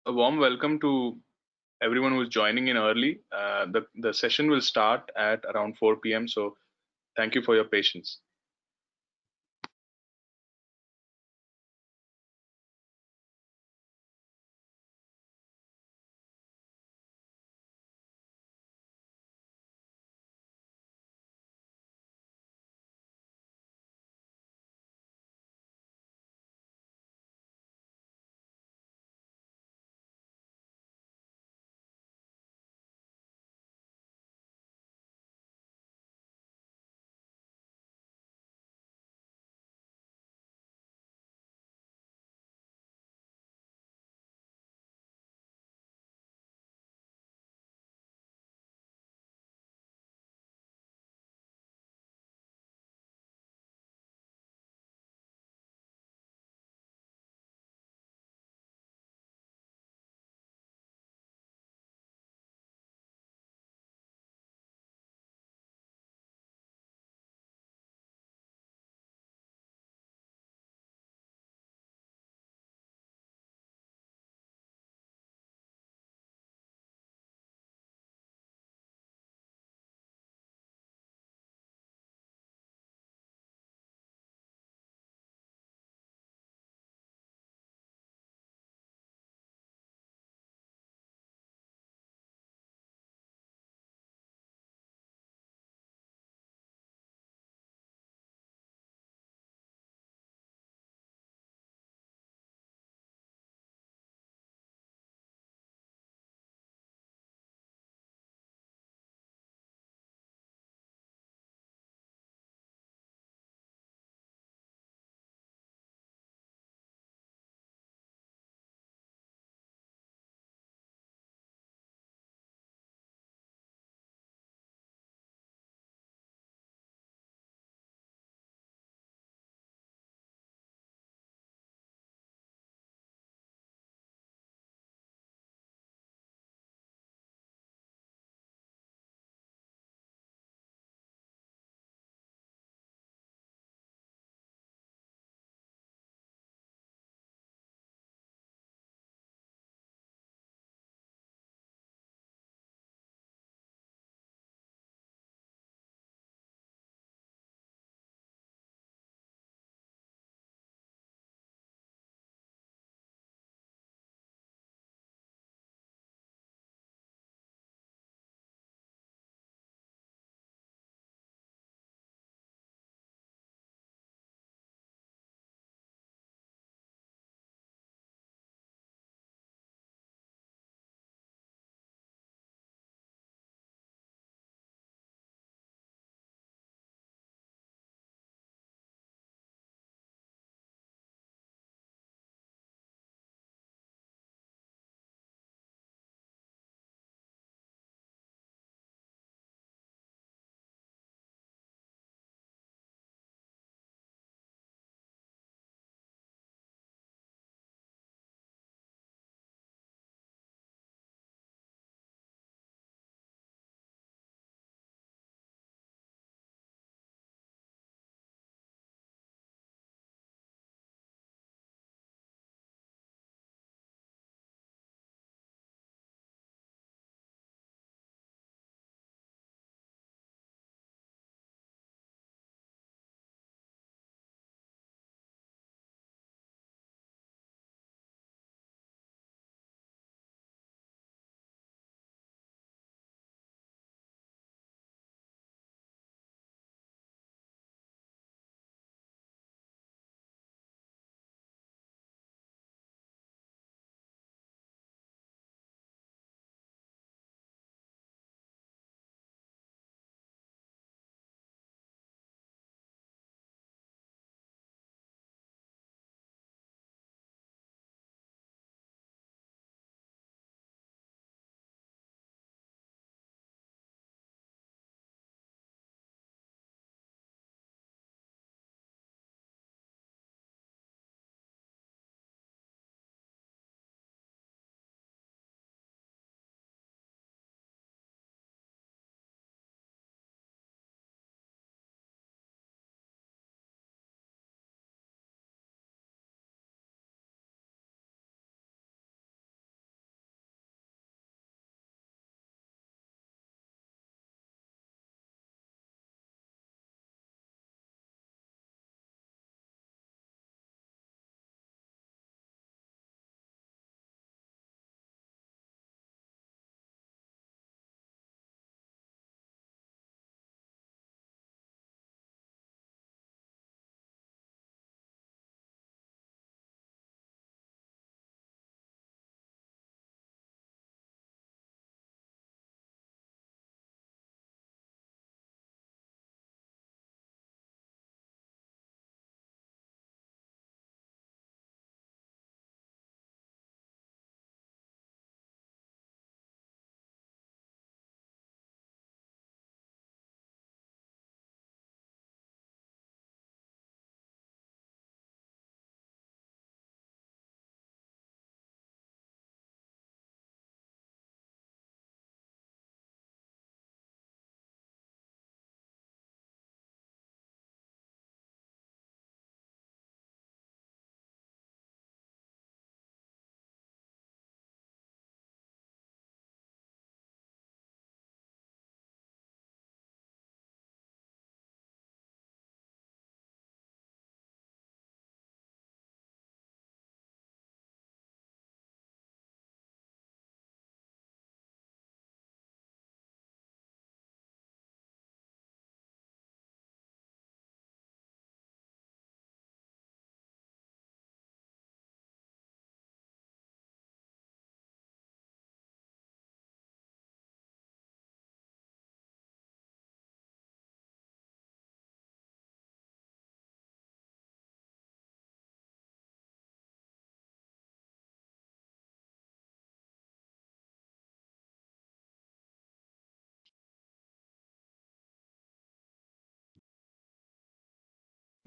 A warm welcome to everyone who is joining in early. The session will start at around 4 p.m. So thank you for your patience.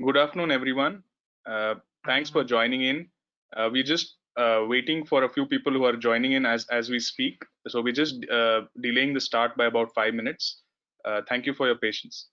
Good afternoon, everyone. Thanks for joining in. We're just waiting for a few people who are joining in as we speak. So we're just delaying the start by about 5 minutes. Thank you for your patience.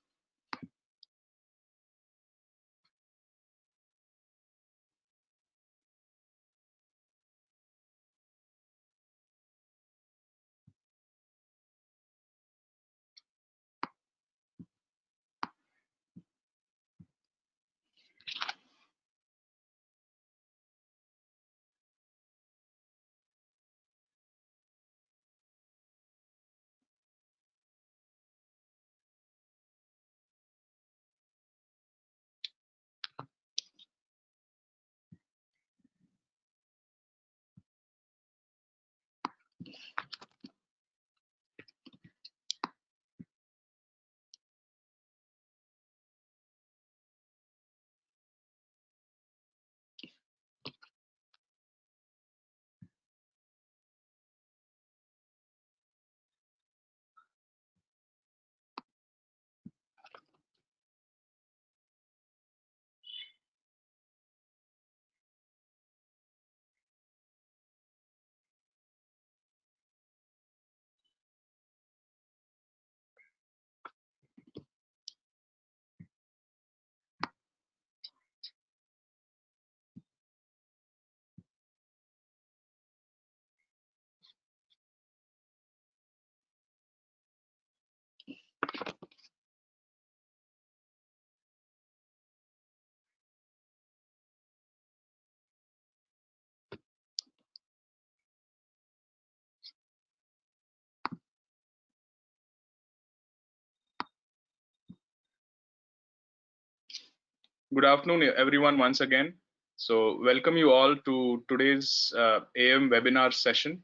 Good afternoon, everyone, once again. So welcome you all to today's AM webinar session,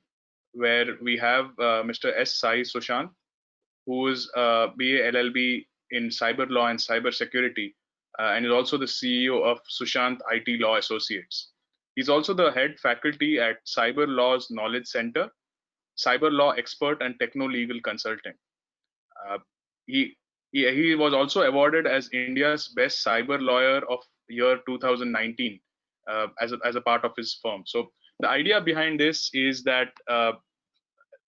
where we have Mr. S. Sai Sushant, who is BA LLB in cyber law and cyber security, and is also the CEO of Sushant IT Law Associates. He's also the head faculty at Cyber Law's Knowledge Center, cyber law expert and techno legal consultant. Uh, he, he was also awarded as India's best cyber lawyer of year 2019 as a part of his firm. So the idea behind this is that the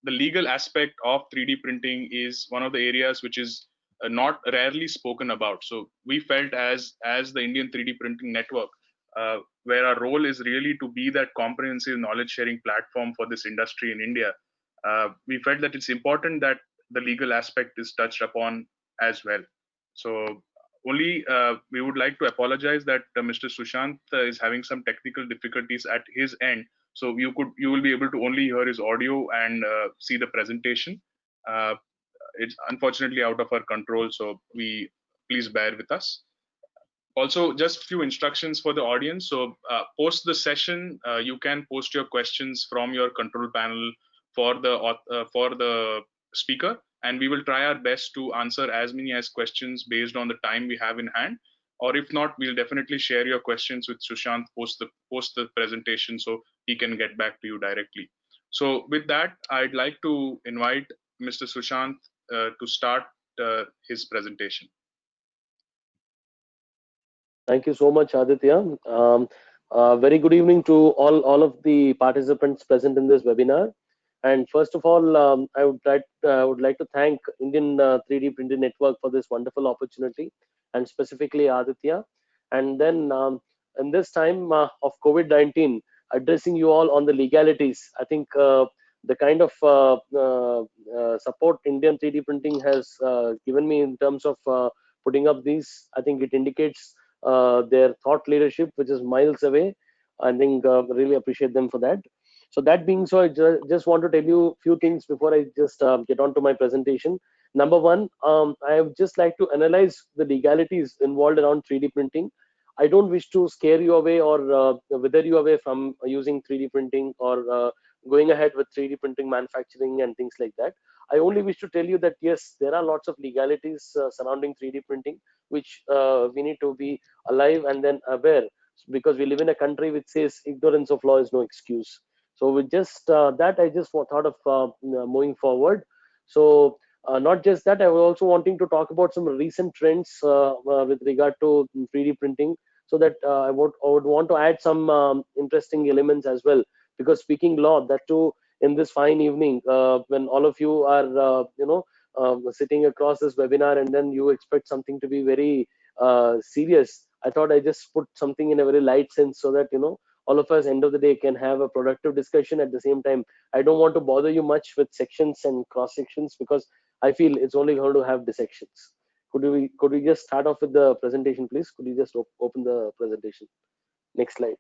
legal aspect of 3D printing is one of the areas which is not rarely spoken about. So we felt as the Indian 3D printing network, where our role is really to be that comprehensive knowledge sharing platform for this industry in India. We felt that it's important that the legal aspect is touched upon as well. So only we would like to apologize that Mr. Sushant is having some technical difficulties at his end, so you will be able to only hear his audio and see the presentation. uh, it's unfortunately out of our control, so we please bear with us. Also, just few instructions for the audience. So post the session, you can post your questions from your control panel for the speaker, and we will try our best to answer as many as questions based on the time we have in hand. Or if not, we'll definitely share your questions with Sushant post the presentation, so he can get back to you directly. So with that, I'd like to invite Mr. Sushant to start his presentation. Thank you so much, Aditya. Very good evening to all of the participants present in this webinar. And first of all, I would like to thank Indian 3D Printing Network for this wonderful opportunity, and specifically Aditya. And then in this time of COVID-19, addressing you all on the legalities, I think the kind of support Indian 3D printing has given me in terms of putting up these, I think it indicates their thought leadership, which is miles away. I think really appreciate them for that. So that being so, I just want to tell you a few things before I just get on to my presentation. Number one, I would just like to analyze the legalities involved around 3D printing. I don't wish to scare you away or wither you away from using 3D printing or going ahead with 3D printing manufacturing and things like that. I only wish to tell you that yes, there are lots of legalities surrounding 3D printing, which we need to be alive and then aware, because we live in a country which says ignorance of law is no excuse. So with just that, I just thought of moving forward. So Not just that, I was also wanting to talk about some recent trends with regard to 3D printing, so that I would want to add some interesting elements as well. Because speaking law, that too in this fine evening, when all of you are, sitting across this webinar, and then you expect something to be very serious. I thought I just put something in a very light sense, so that all of us end of the day can have a productive discussion. At the same time, I don't want to bother you much with sections and cross sections, because I feel it's only going to have dissections. Could we just start off with the presentation, please? Could you just open the presentation? Next slide.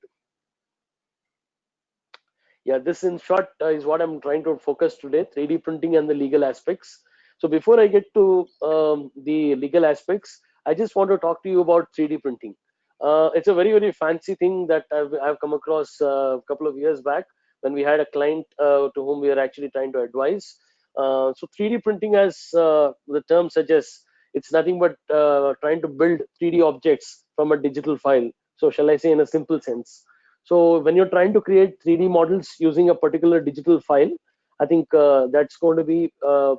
Yeah, this in short is what I'm trying to focus today: 3D printing and the legal aspects. So before I get to the legal aspects, I just want to talk to you about 3D printing. It's a very, very fancy thing that I've come across a couple of years back, when we had a client to whom we are actually trying to advise. So 3D printing, as the term suggests, it's nothing but trying to build 3D objects from a digital file. So shall I say, in a simple sense? So when you're trying to create 3D models using a particular digital file, I think that's going to be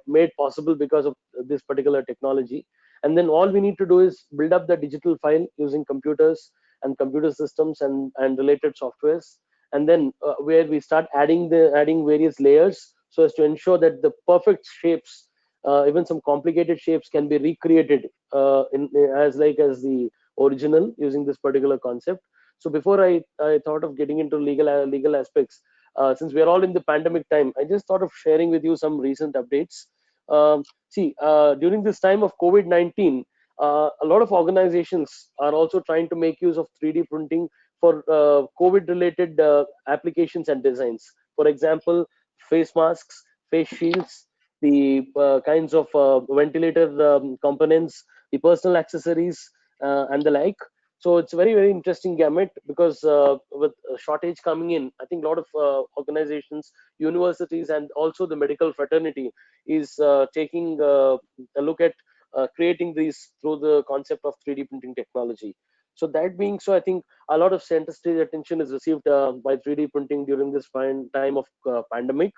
made possible because of this particular technology. And then all we need to do is build up the digital file using computers and computer systems and related softwares. And then where we start adding various layers, so as to ensure that the perfect shapes, even some complicated shapes, can be recreated in as like as the original, using this particular concept. So before I thought of getting into legal aspects, since we are all in the pandemic time, I just thought of sharing with you some recent updates. During this time of COVID-19, a lot of organizations are also trying to make use of 3D printing for COVID-related applications and designs. For example, face masks, face shields, the kinds of ventilator components, the personal accessories, and the like. So it's very, very interesting gamut, because with a shortage coming in, I think a lot of organizations, universities, and also the medical fraternity is taking a look at creating these through the concept of 3D printing technology. So that being so, I think a lot of scientific attention is received by 3D printing during this fine time of pandemic.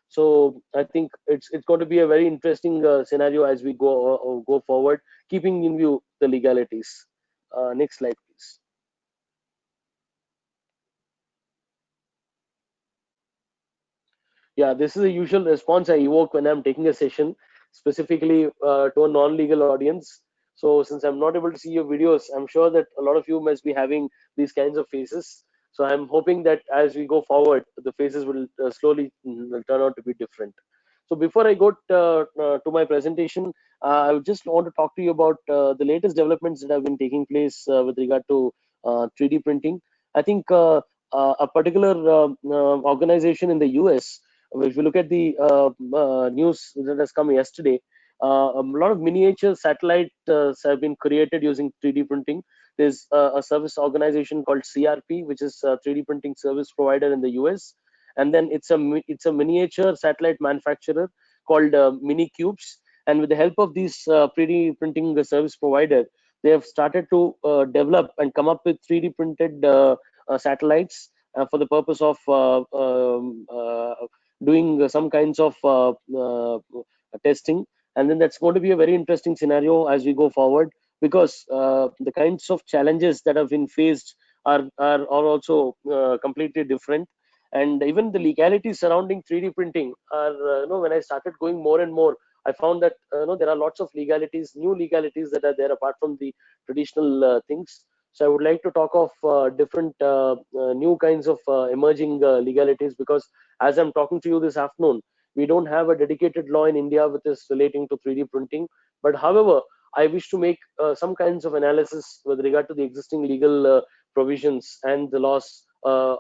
So I think it's going to be a very interesting scenario as we go forward, keeping in view the legalities. Next slide, please. Yeah, this is a usual response I evoke when I'm taking a session, specifically to a non-legal audience. So since I'm not able to see your videos, I'm sure that a lot of you must be having these kinds of faces. So I'm hoping that as we go forward, the faces will slowly will turn out to be different. So before I go to my presentation, I would just want to talk to you about the latest developments that have been taking place with regard to 3D printing. I think a particular organization in the US, if you look at the news that has come yesterday, a lot of miniature satellites have been created using 3D printing. There's a service organization called CRP, which is a 3D printing service provider in the US, and then it's a miniature satellite manufacturer called Minicubes. And with the help of these 3D printing service provider, they have started to develop and come up with 3D printed satellites for the purpose of doing some kinds of testing. And then that's going to be a very interesting scenario as we go forward, because the kinds of challenges that have been faced are also completely different. And even the legalities surrounding 3D printing are, when I started going more and more, I found that there are lots of legalities, new legalities that are there apart from the traditional things. So I would like to talk of different new kinds of emerging legalities, because as I'm talking to you this afternoon, we don't have a dedicated law in India which is relating to 3D printing. But however, I wish to make some kinds of analysis with regard to the existing legal provisions and the laws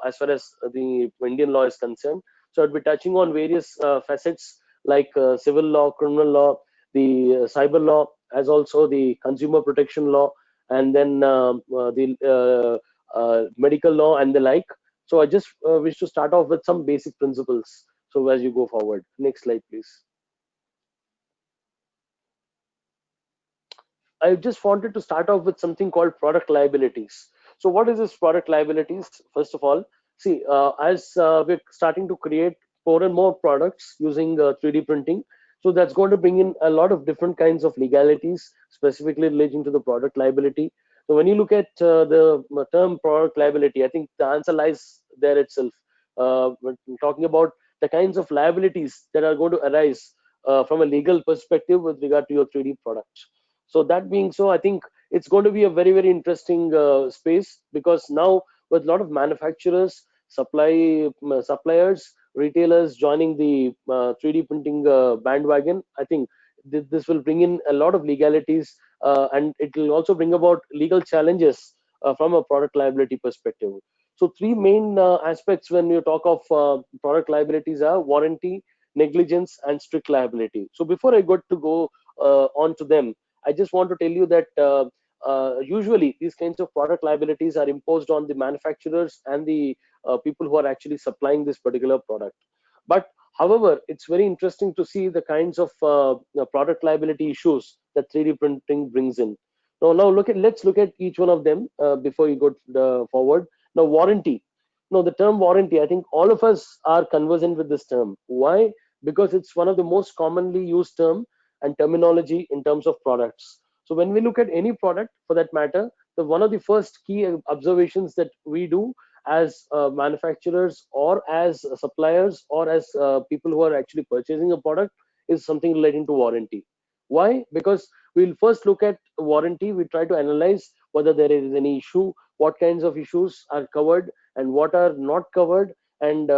as far as the Indian law is concerned. So I'd be touching on various facets like civil law, criminal law, the cyber law, as also the consumer protection law, and then the medical law and the like. So I just wish to start off with some basic principles. So as you go forward, next slide, please. I just wanted to start off with something called product liabilities. So what is this product liabilities? First of all, see, as we're starting to create more and more products using 3D printing, So that's going to bring in a lot of different kinds of legalities, specifically relating to the product liability. So when you look at the term product liability, I think the answer lies there itself. When talking about the kinds of liabilities that are going to arise from a legal perspective with regard to your 3D products. So that being so, I think it's going to be a very, very interesting space, because now with a lot of manufacturers, suppliers, retailers joining the 3D printing bandwagon, I think this will bring in a lot of legalities, and it will also bring about legal challenges from a product liability perspective. So three main aspects when you talk of product liabilities are warranty, negligence, and strict liability. So before I got to go on to them, I just want to tell you that usually these kinds of product liabilities are imposed on the manufacturers and the people who are actually supplying this particular product. But however, it's very interesting to see the kinds of product liability issues that 3D printing brings in. Now let's look at each one of them before you go forward. Now, warranty. No, the term warranty, I think all of us are conversant with this term. Why? Because it's one of the most commonly used term and terminology in terms of products. So when we look at any product, for that matter, the one of the first key observations that we do as manufacturers or as suppliers or as people who are actually purchasing a product is something relating to warranty. Why? Because we'll first look at warranty. We try to analyze whether there is any issue, what kinds of issues are covered and what are not covered, and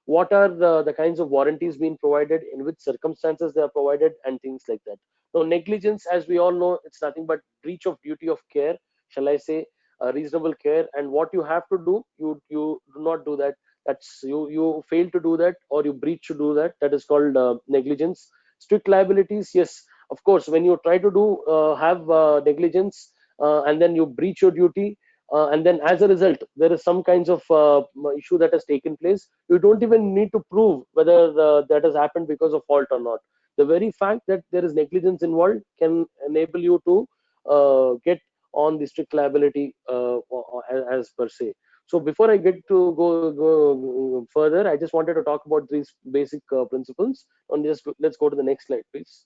what are the kinds of warranties being provided, in which circumstances they are provided, and things like that. Now, negligence, as we all know, it's nothing but breach of duty of care, shall I say, reasonable care. And what you have to do, you do not do that. That's you fail to do that, or you breach to do that. That is called negligence. Strict liabilities, yes, of course. When you try to do have negligence, and then you breach your duty, and then as a result there is some kinds of issue that has taken place, you don't even need to prove whether that has happened because of fault or not. The very fact that there is negligence involved can enable you to get on the strict liability as per se. So before I get to go further, I just wanted to talk about these basic principles. And just let's go to the next slide, please.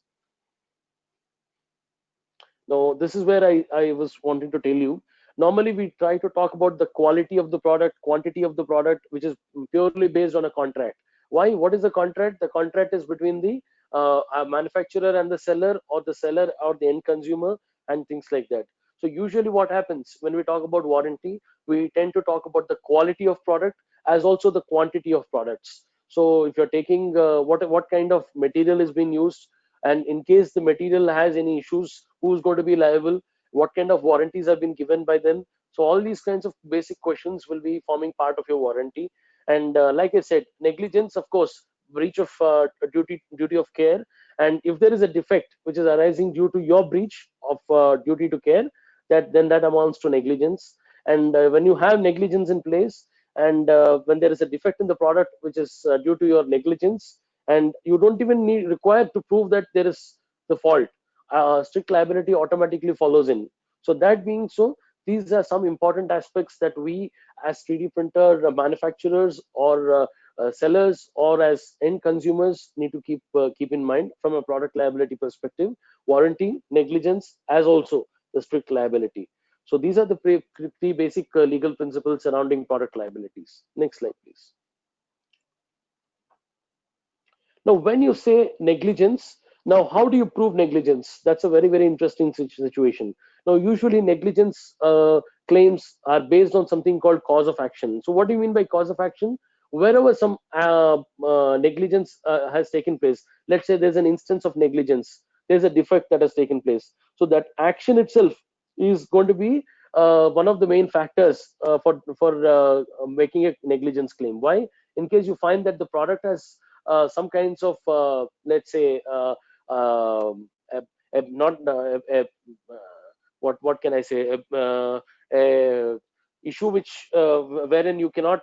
Now, this is where I was wanting to tell you. Normally, we try to talk about the quality of the product, quantity of the product, which is purely based on a contract. Why? What is the contract? The contract is between the manufacturer and the seller, or the seller or the end consumer, and things like that. So usually what happens when we talk about warranty, we tend to talk about the quality of product as also the quantity of products. So if you're taking what kind of material is being used, and in case the material has any issues, who's going to be liable, what kind of warranties have been given by them. So all these kinds of basic questions will be forming part of your warranty. And like I said, negligence, of course, breach of duty of care. And if there is a defect which is arising due to your breach of duty to care, that amounts to negligence. And when you have negligence in place, and when there is a defect in the product which is due to your negligence, and you don't even need required to prove that there is the fault, strict liability automatically follows in. So that being so, these are some important aspects that we as 3D printer manufacturers, or sellers, or as end consumers need to keep in mind from a product liability perspective: warranty, negligence, as also the strict liability. So these are the three basic legal principles surrounding product liabilities. Next slide, please. Now, when you say negligence, now how do you prove negligence? That's a very, very interesting situation. Now, usually negligence claims are based on something called cause of action. So what do you mean by cause of action? Wherever some negligence has taken place, let's say there's an instance of negligence, there's a defect that has taken place. So that action itself is going to be one of the main factors for making a negligence claim. Why? In case you find that the product has some kinds of let's say not what can I say, a issue which wherein you cannot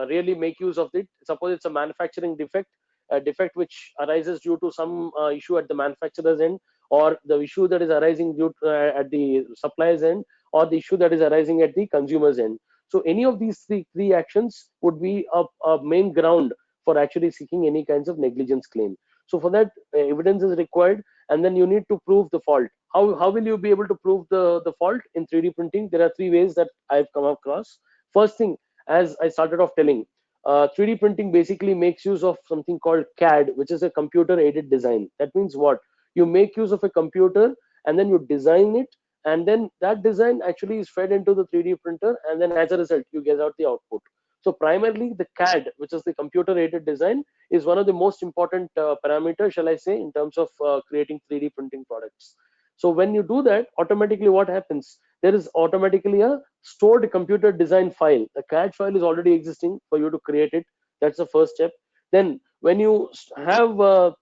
really make use of it. Suppose it's a manufacturing defect, a defect which arises due to some issue at the manufacturer's end, or the issue that is arising due to, at the supplier's end, or the issue that is arising at the consumer's end. So any of these three actions would be a main ground for actually seeking any kinds of negligence claim. So for that, evidence is required, and then you need to prove the fault. How will you be able to prove the fault in 3D printing? There are three ways that I've come across. First thing, as I started off telling, 3D printing basically makes use of something called CAD, which is a computer aided design. That means what? You make use of a computer and then you design it, and then that design actually is fed into the 3D printer, and then as a result you get out the output. So primarily the CAD, which is the computer aided design, is one of the most important parameters, shall I say, in terms of creating 3D printing products. So when you do that, automatically what happens? There is automatically a stored computer design file. The CAD file is already existing for you to create it. That's the first step. Then when you have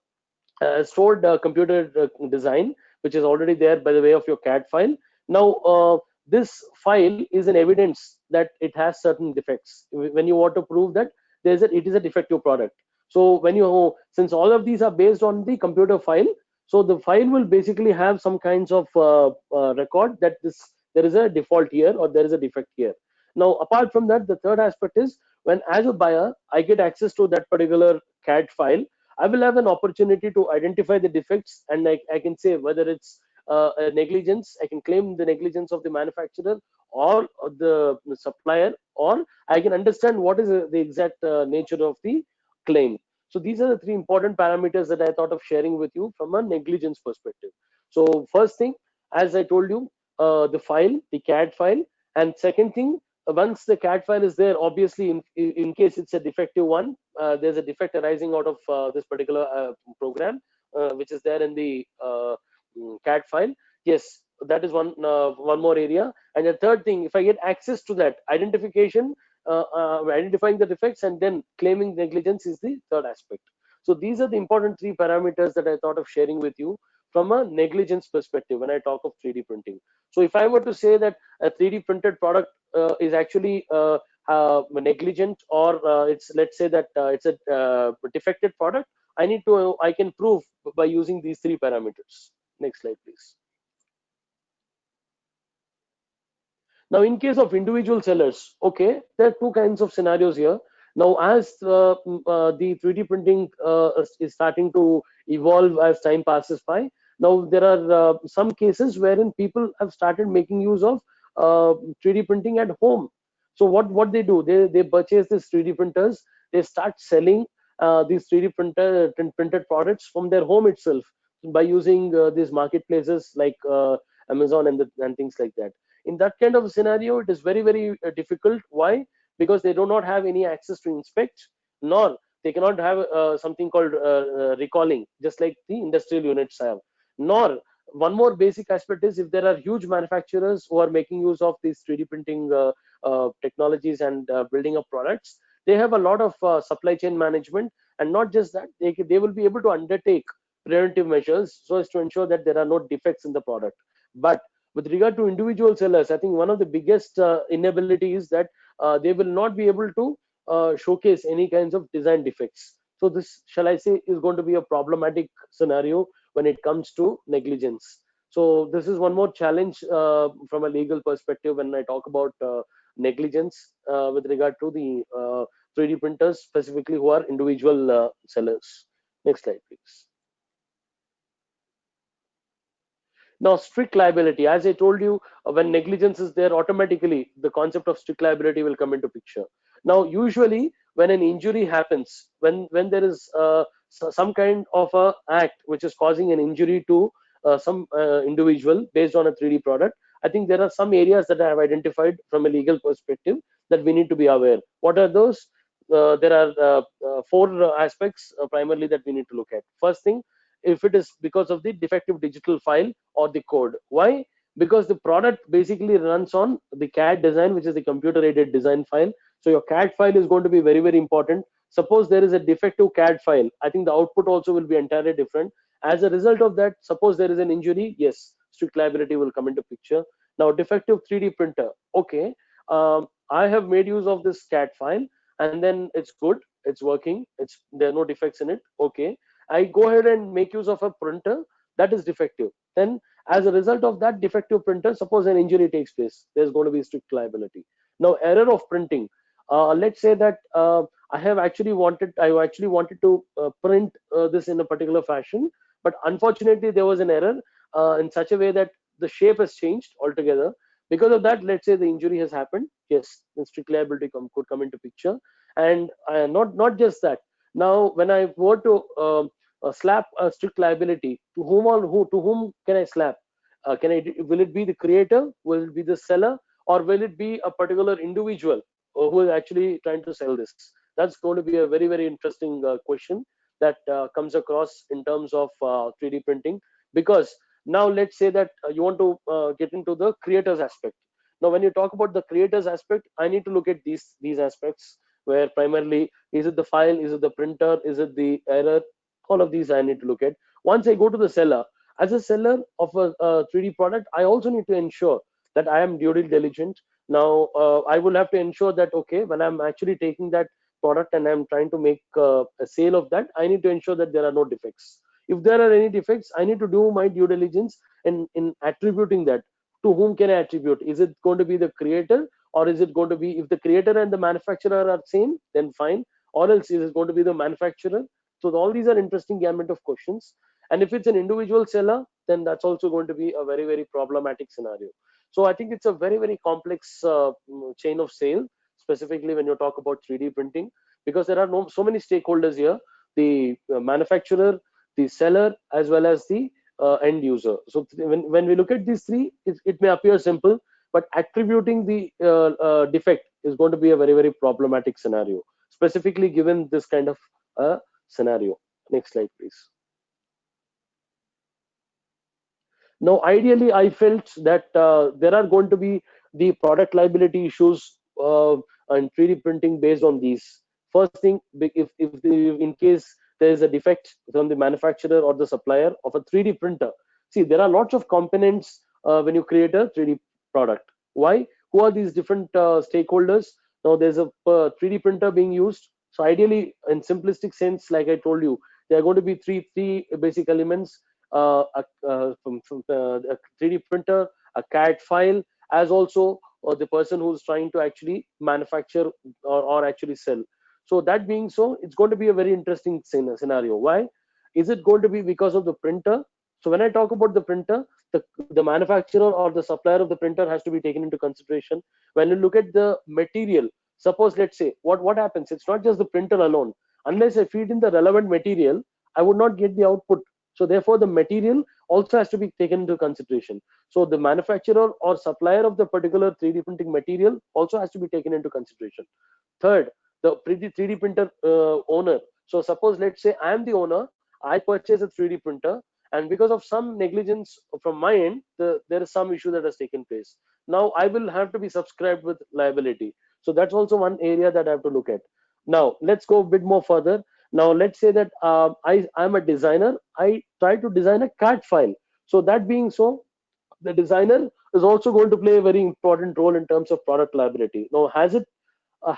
stored computer design, which is already there by the way of your CAD file. Now, this file is an evidence that it has certain defects. When you want to prove that it is a defective product. So when you, since all of these are based on the computer file, so the file will basically have some kinds of record that there is a default here or there is a defect here. Now, apart from that, the third aspect is when as a buyer, I get access to that particular CAD file, I will have an opportunity to identify the defects, and I can say whether it's a negligence. I can claim the negligence of the manufacturer or the supplier, or I can understand what is the exact nature of the claim. So these are the three important parameters that I thought of sharing with you from a negligence perspective. So first thing, as I told you, the file, the CAD file, and second thing, once the CAD file is there, obviously in case it's a defective one, there's a defect arising out of this particular program, which is there in the CAD file. Yes, that is one more area. And the third thing, if I get access to that identification, identifying the defects and then claiming negligence is the third aspect. So these are the important three parameters that I thought of sharing with you from a negligence perspective when I talk of 3D printing. So if I were to say that a 3D printed product is actually negligent, or it's, let's say that it's a defective product, I can prove by using these three parameters. Next slide, please. Now, in case of individual sellers, okay, there are two kinds of scenarios here. Now, as the 3D printing is starting to evolve as time passes by, now there are some cases wherein people have started making use of 3D printing at home. So what they do, they purchase these 3D printers, they start selling these 3D printed products from their home itself by using these marketplaces like Amazon and things like that. In that kind of a scenario, it is very difficult. Why? Because they do not have any access to inspect, nor they cannot have something called recalling, just like the industrial units have. Nor, one more basic aspect is, if there are huge manufacturers who are making use of these 3D printing technologies and building up products, they have a lot of supply chain management, and not just that, they will be able to undertake preventive measures so as to ensure that there are no defects in the product. But with regard to individual sellers, I think one of the biggest inability is that they will not be able to showcase any kinds of design defects. So this, shall I say, is going to be a problematic scenario when it comes to negligence. So this is one more challenge from a legal perspective when I talk about negligence with regard to the 3D printers, specifically who are individual sellers. Next slide, please. Now, strict liability, as I told you, when negligence is there, automatically the concept of strict liability will come into picture. Now, usually when an injury happens, when there is some kind of a act which is causing an injury to some individual based on a 3D product, I think there are some areas that I have identified from a legal perspective that we need to be aware. What are those? There are four aspects primarily that we need to look at. First thing, if it is because of the defective digital file or the code. Why? Because the product basically runs on the CAD design, which is the computer aided design file. So your CAD file is going to be very important. Suppose there is a defective CAD file, I think the output also will be entirely different. As a result of that, suppose there is an injury, yes, strict liability will come into picture. Now, defective 3D printer, okay, I have made use of this CAD file, and then it's good, it's working, there are no defects in it, okay. I go ahead and make use of a printer that is defective. Then, as a result of that defective printer, suppose an injury takes place, there's going to be strict liability. Now, error of printing. let's say that I actually wanted to print this in a particular fashion, but unfortunately there was an error in such a way that the shape has changed altogether. Because of that, let's say the injury has happened. Yes, the strict liability could come into picture, and not just that. Now, when I were to slap a strict liability, to whom can I slap? Will it be the creator? Will it be the seller? Or will it be a particular individual who is actually trying to sell this? That's going to be a very, very interesting question that comes across in terms of 3D printing. Because now let's say that you want to get into the creators aspect. Now, when you talk about the creators aspect, I need to look at these aspects, where primarily, is it the file, is it the printer, is it the error? All of these I need to look at. Once I go to the seller, as a seller of a 3D product, I also need to ensure that I am due diligent. Now, I will have to ensure that, okay, when I'm actually taking that product and I'm trying to make a sale of that, I need to ensure that there are no defects. If there are any defects, I need to do my due diligence in attributing that. To whom can I attribute? Is it going to be the creator, or is it going to be, if the creator and the manufacturer are same, then fine, or else is it going to be the manufacturer? So all these are interesting gamut of questions. And if it's an individual seller, then that's also going to be a very, very problematic scenario. So I think it's a very, very complex chain of sale, specifically when you talk about 3D printing, because there are so many stakeholders here: the manufacturer, the seller, as well as the end user. So when we look at these three, it may appear simple, but attributing the defect is going to be a very, very problematic scenario, specifically given this kind of scenario. Next slide, please. Now, ideally, I felt that there are going to be the product liability issues and 3D printing based on these. First thing, in case there is a defect from the manufacturer or the supplier of a 3D printer. See, there are lots of components when you create a 3D product. Why? Who are these different stakeholders? Now, there's a 3D printer being used. So ideally, in simplistic sense, like I told you, there are going to be three basic elements: a 3D printer, a CAD file, as also the person who's trying to actually manufacture or actually sell. So that being so, it's going to be a very interesting scenario. Why? Is it going to be because of the printer? So when I talk about the printer, the manufacturer or the supplier of the printer has to be taken into consideration. When you look at the material, suppose, let's say, what happens? It's not just the printer alone. Unless I feed in the relevant material, I would not get the output. So therefore, the material also has to be taken into consideration. So the manufacturer or supplier of the particular 3D printing material also has to be taken into consideration. Third, the 3D printer owner. So suppose, let's say I am the owner, I purchase a 3D printer, and because of some negligence from my end, there is some issue that has taken place. Now I will have to be subscribed with liability. So that's also one area that I have to look at. Now let's go a bit more further. Now let's say that I'm a designer. I try to design a CAD file. So that being so, the designer is also going to play a very important role in terms of product liability. Now, has it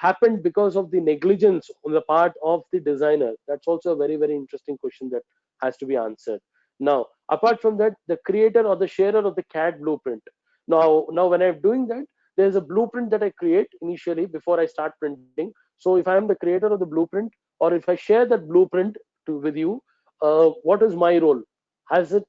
happened because of the negligence on the part of the designer? That's also a very, very interesting question that has to be answered. Now, apart from that, the creator or the sharer of the CAD blueprint. Now when I'm doing that, there's a blueprint that I create initially before I start printing. So if I am the creator of the blueprint, or if I share that blueprint with you, what is my role? Has it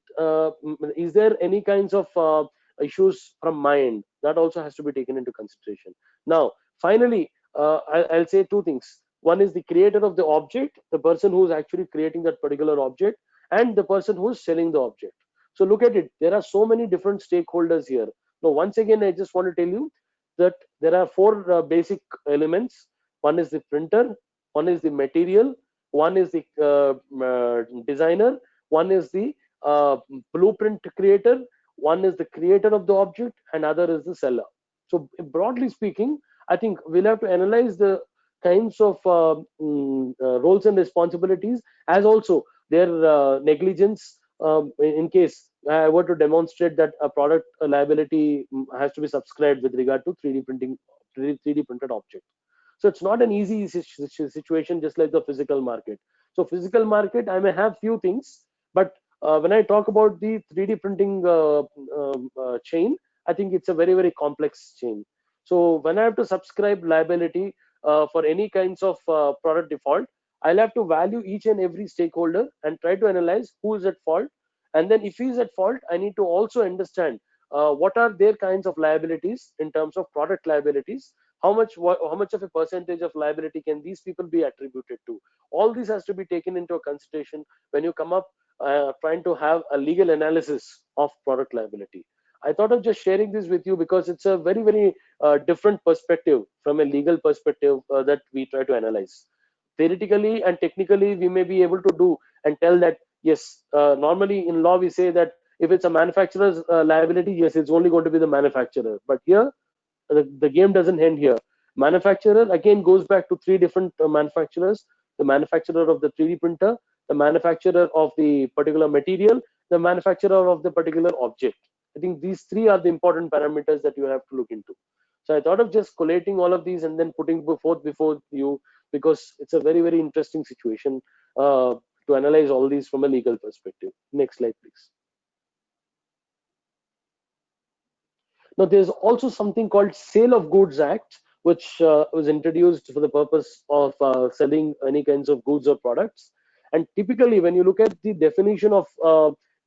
is there any kinds of issues from my end? That also has to be taken into consideration. Now, finally, I'll say two things. One is the creator of the object, the person who's actually creating that particular object, and the person who's selling the object. So look at it. There are so many different stakeholders here. Now, once again, I just want to tell you that there are four basic elements. One is the printer, one is the material, one is the designer, one is the blueprint creator, one is the creator of the object, and other is the seller. So broadly speaking, I think we'll have to analyze the kinds of roles and responsibilities, as also their negligence, in case I were to demonstrate that a product liability has to be subscribed with regard to 3D printing, 3D printed object. So it's not an easy situation, just like the physical market. So physical market, I may have few things, but when I talk about the 3D printing chain, I think it's a very, very complex chain. So when I have to subscribe liability, for any kinds of product default, I'll have to value each and every stakeholder and try to analyze who is at fault. And then if he is at fault, I need to also understand what are their kinds of liabilities in terms of product liabilities. How much of a percentage of liability can these people be attributed to? All this has to be taken into consideration when you come up trying to have a legal analysis of product liability. I thought of just sharing this with you because it's a very, very different perspective from a legal perspective that we try to analyze. Theoretically and technically, we may be able to do and tell that yes, normally in law we say that if it's a manufacturer's liability, yes, it's only going to be the manufacturer. But here, the game doesn't end here. Manufacturer again goes back to three different manufacturers: the manufacturer of the 3D printer, the manufacturer of the particular material, the manufacturer of the particular object. I think these three are the important parameters that you have to look into. So I thought of just collating all of these and then putting forth before you, because it's a very, very interesting situation to analyze all these from a legal perspective. Next slide, please. Now, there's also something called Sale of Goods Act, which was introduced for the purpose of selling any kinds of goods or products. And typically, when you look at the definition of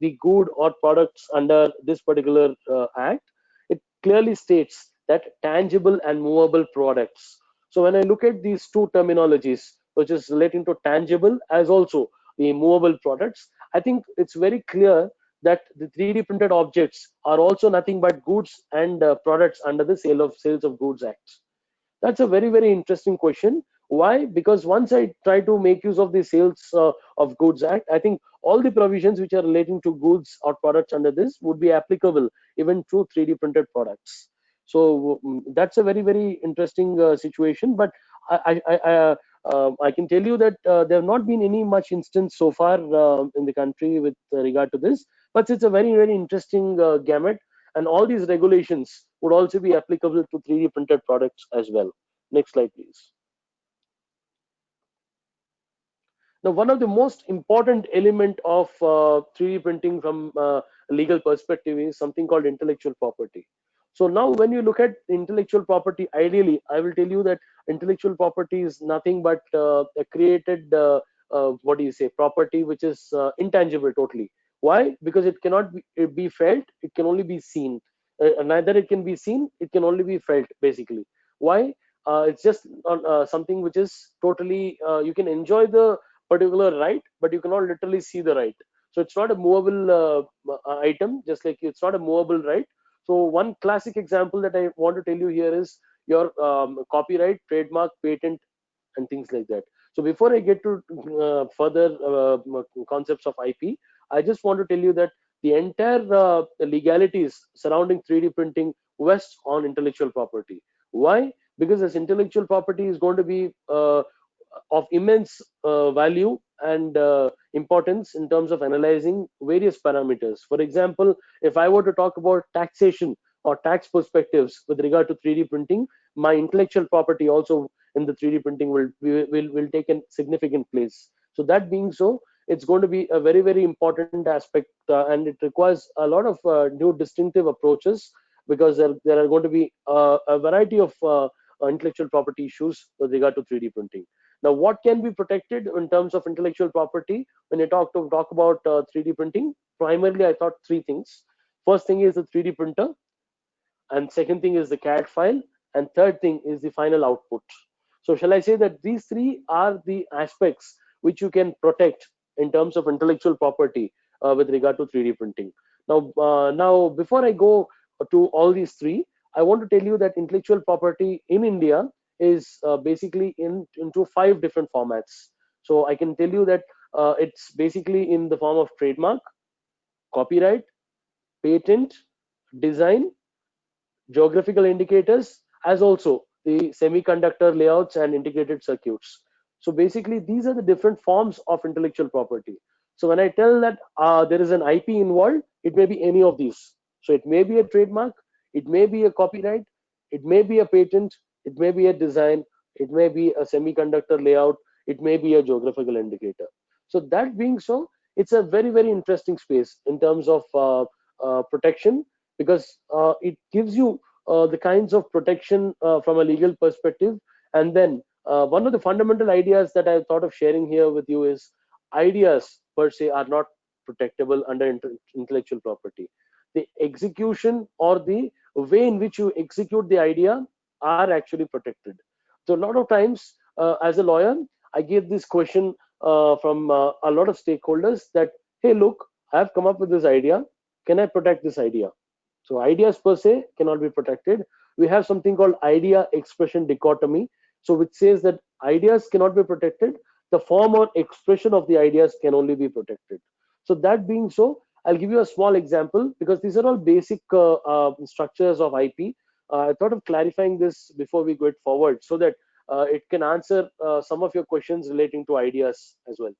the good or products under this particular act, it clearly states that tangible and movable products. So when I look at these two terminologies, which is relating to tangible as also the movable products, I think it's very clear that the 3D printed objects are also nothing but goods and products under the Sales of Goods Act. That's a very, very interesting question. Why? Because once I try to make use of the Sales of Goods Act, I think all the provisions which are relating to goods or products under this would be applicable even to 3D printed products. So that's a very, very interesting situation. But I can tell you that there have not been any much instance so far in the country with regard to this. But it's a very, very interesting gamut, and all these regulations would also be applicable to 3D printed products as well. Next slide, please. Now, one of the most important element of 3D printing from a legal perspective is something called intellectual property. So now when you look at intellectual property, ideally, I will tell you that intellectual property is nothing but a created, what do you say, property which is intangible totally. Why? Because it cannot be felt, it can only be seen. Neither it can be seen, it can only be felt, basically. Why? It's just something which is totally, you can enjoy the particular right, but you cannot literally see the right. So it's not a movable item, just like it's not a movable right. So one classic example that I want to tell you here is your copyright, trademark, patent, and things like that. So before I get to further concepts of IP, I just want to tell you that the entire legalities surrounding 3D printing vest on intellectual property. Why? Because this intellectual property is going to be of immense value and importance in terms of analyzing various parameters. For example, if I were to talk about taxation or tax perspectives with regard to 3D printing, my intellectual property also in the 3D printing will take a significant place. So that being so, it's going to be a very, very important aspect, and it requires a lot of new distinctive approaches, because there are going to be a variety of intellectual property issues with regard to 3D printing. Now, what can be protected in terms of intellectual property when you talk about 3D printing? Primarily, I thought three things. First thing is the 3D printer, and second thing is the CAD file, and third thing is the final output. So shall I say that these three are the aspects which you can protect in terms of intellectual property with regard to 3D printing. Now before I go to all these three, I want to tell you that intellectual property in India is basically into 5 different formats. So I can tell you that it's basically in the form of trademark, copyright, patent, design, geographical indicators, as also the semiconductor layouts and integrated circuits. So basically, these are the different forms of intellectual property. So when I tell that there is an IP involved, it may be any of these. So it may be a trademark, it may be a copyright, it may be a patent, it may be a design, it may be a semiconductor layout, it may be a geographical indicator. So that being so, it's a very, very interesting space in terms of protection, because it gives you the kinds of protection from a legal perspective, and then one of the fundamental ideas that I thought of sharing here with you is ideas per se are not protectable under intellectual property. The execution or the way in which you execute the idea are actually protected. So a lot of times, as a lawyer, I get this question from a lot of stakeholders that, hey, look, I've come up with this idea. Can I protect this idea? So ideas per se cannot be protected. We have something called idea expression dichotomy, so which says that ideas cannot be protected. The form or expression of the ideas can only be protected. So that being so, I'll give you a small example because these are all basic structures of IP. I thought of clarifying this before we go it forward so that it can answer some of your questions relating to ideas as well.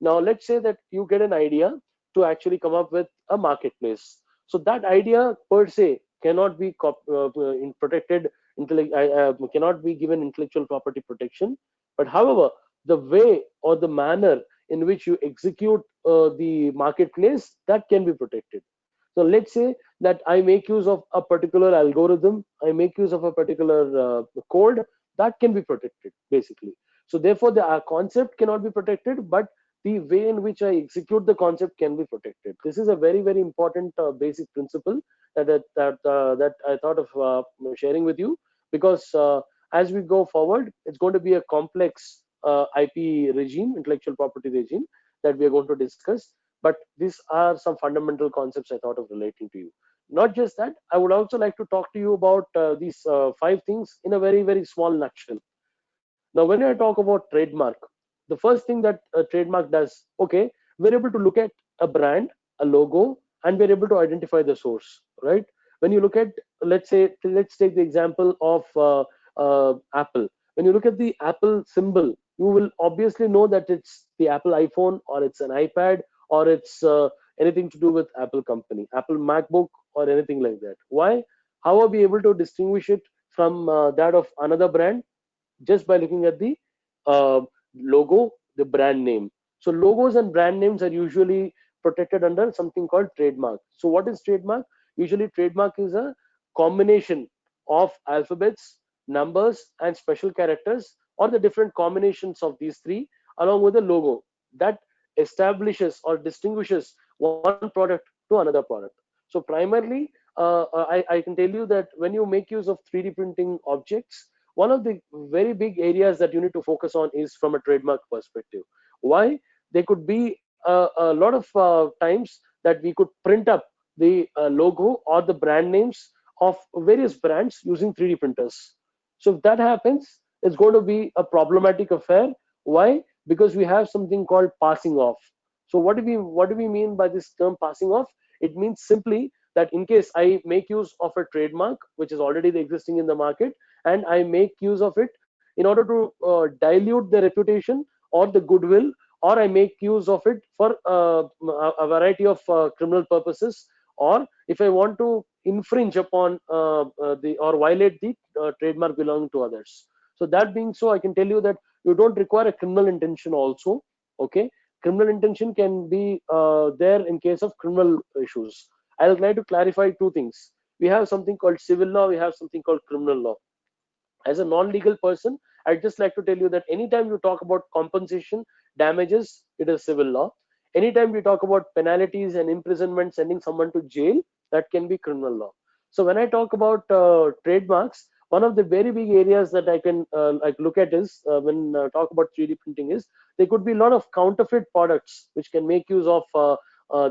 Now, let's say that you get an idea to actually come up with a marketplace. So that idea per se cannot be protected, cannot be given intellectual property protection. But however, the way or the manner in which you execute the marketplace, that can be protected. So let's say that I make use of a particular algorithm, I make use of a particular code that can be protected basically. So therefore, the concept cannot be protected, but the way in which I execute the concept can be protected. This is a very, very important basic principle that I thought of sharing with you because as we go forward, it's going to be a complex IP regime, intellectual property regime that we are going to discuss. But these are some fundamental concepts I thought of relating to you. Not just that, I would also like to talk to you about these five things in a very, very small nutshell. Now, when I talk about trademark, the first thing that a trademark does, okay, we're able to look at a brand, a logo, and we're able to identify the source, right? When you look at, let's say, let's take the example of Apple. When you look at the Apple symbol, you will obviously know that it's the Apple iPhone or it's an iPad or it's anything to do with Apple company, Apple MacBook or anything like that. Why? How are we able to distinguish it from that of another brand? Just by looking at the uh, logo, the brand name. So logos and brand names are usually protected under something called trademark. So what is trademark? Usually trademark is a combination of alphabets, numbers, and special characters, or the different combinations of these three along with a logo that establishes or distinguishes one product to another product. So primarily, I can tell you that when you make use of 3D printing objects, one of the very big areas that you need to focus on is from a trademark perspective. Why? There could be a lot of times that we could print up the logo or the brand names of various brands using 3D printers. So if that happens, it's going to be a problematic affair. Why? Because we have something called passing off. So what do we mean by this term passing off? It means simply that in case I make use of a trademark which is already existing in the market, and I make use of it in order to dilute the reputation or the goodwill, or I make use of it for a variety of criminal purposes, or if I want to infringe upon the or violate the trademark belonging to others. So that being so, I can tell you that you don't require a criminal intention also. Okay, criminal intention can be there in case of criminal issues. I'll try to clarify two things. We have something called civil law, we have something called criminal law. As a non-legal person, I'd just like to tell you that anytime you talk about compensation, damages, it is civil law. Anytime we talk about penalties and imprisonment, sending someone to jail, that can be criminal law. So when I talk about trademarks, one of the very big areas that I can like look at is when talk about 3D printing is there could be a lot of counterfeit products which can make use of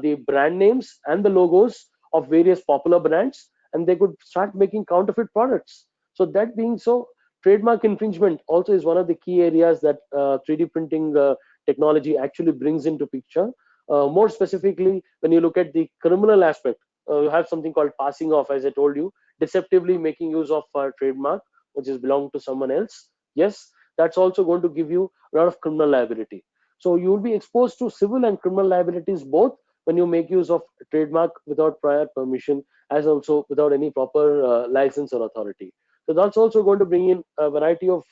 the brand names and the logos of various popular brands, and they could start making counterfeit products. So that being so, trademark infringement also is one of the key areas that 3D printing technology actually brings into picture. More specifically, when you look at the criminal aspect, you have something called passing off, as I told you, deceptively making use of a trademark which is belong to someone else. Yes, that's also going to give you a lot of criminal liability. So you will be exposed to civil and criminal liabilities both when you make use of trademark without prior permission, as also without any proper license or authority. So that's also going to bring in a variety of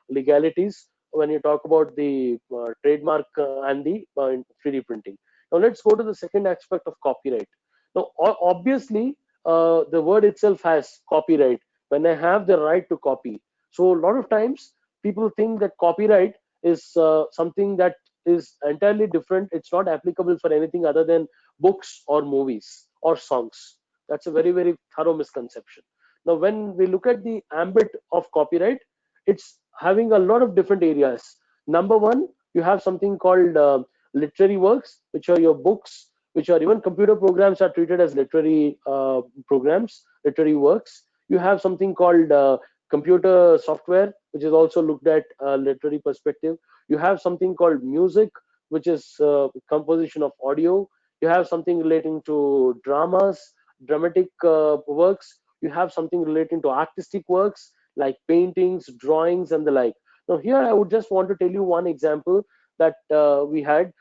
legalities when you talk about the trademark and the 3D printing. Now let's go to the second aspect of copyright. Now, obviously, the word itself has copyright. When I have the right to copy, so a lot of times people think that copyright is something that is entirely different. It's not applicable for anything other than books or movies or songs. That's a very, very thorough misconception. Now, when we look at the ambit of copyright, it's having a lot of different areas. Number one, you have something called literary works, which are your books, which are even computer programs are treated as literary programs, literary works. You have something called computer software, which is also looked at literary perspective. You have something called music, which is composition of audio. You have something relating to dramas, dramatic works. You have something relating to artistic works like paintings, drawings, and the like. Now, here I would just want to tell you one example that we had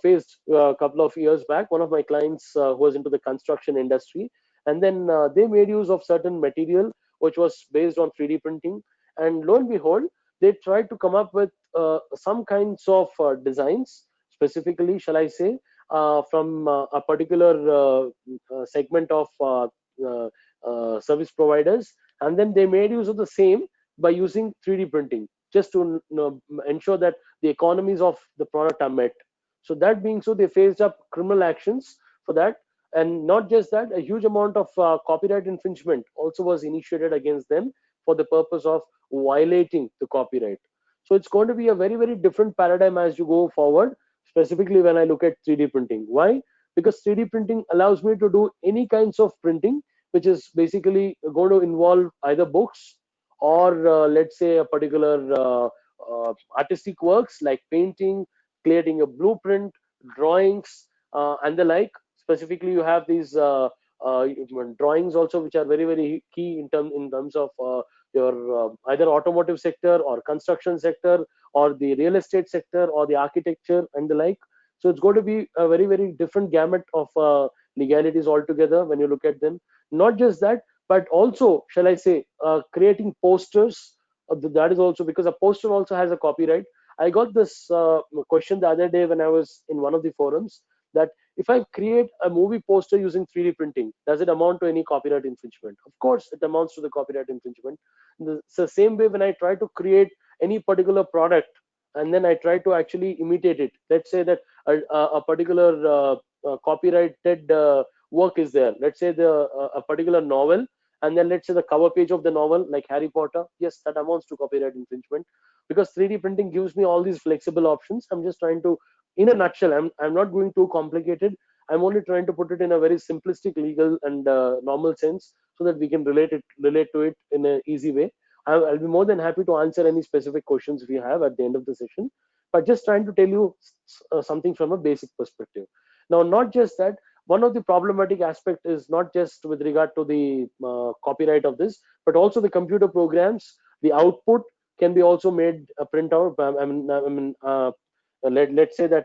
faced a couple of years back. One of my clients who was into the construction industry, and then they made use of certain material which was based on 3D printing. And lo and behold, they tried to come up with some kinds of designs, specifically, shall I say, from a particular segment of service providers. And then they made use of the same by using 3D printing, just to ensure that the economies of the product are met. So that being so, they faced up criminal actions for that. And not just that, a huge amount of copyright infringement also was initiated against them for the purpose of violating the copyright. So it's going to be a very, very different paradigm as you go forward, specifically when I look at 3D printing. Why? Because 3D printing allows me to do any kinds of printing, which is basically going to involve either books or let's say a particular artistic works like painting, creating a blueprint, drawings, and the like. Specifically, you have these drawings also, which are very, very key in terms of your either automotive sector or construction sector or the real estate sector or the architecture and the like. So it's going to be a very, very different gamut of legalities altogether when you look at them. Not just that, but also, shall I say, creating posters. That is also because a poster also has a copyright. I got this question the other day when I was in one of the forums, that if I create a movie poster using 3D printing, does it amount to any copyright infringement? Of course, it amounts to the copyright infringement. It's the same way when I try to create any particular product and then I try to actually imitate it. Let's say that a particular copyrighted work is there. Let's say a particular novel, and then let's say the cover page of the novel, like Harry Potter. Yes, that amounts to copyright infringement because 3D printing gives me all these flexible options. I'm just trying to, in a nutshell, I'm not going too complicated. I'm only trying to put it in a very simplistic, legal, and normal sense so that we can relate to it in an easy way. I'll be more than happy to answer any specific questions if you have at the end of the session. But just trying to tell you something from a basic perspective. Now, not just that, one of the problematic aspect is not just with regard to the copyright of this, but also the computer programs. The output can be also made a printout. Let's say that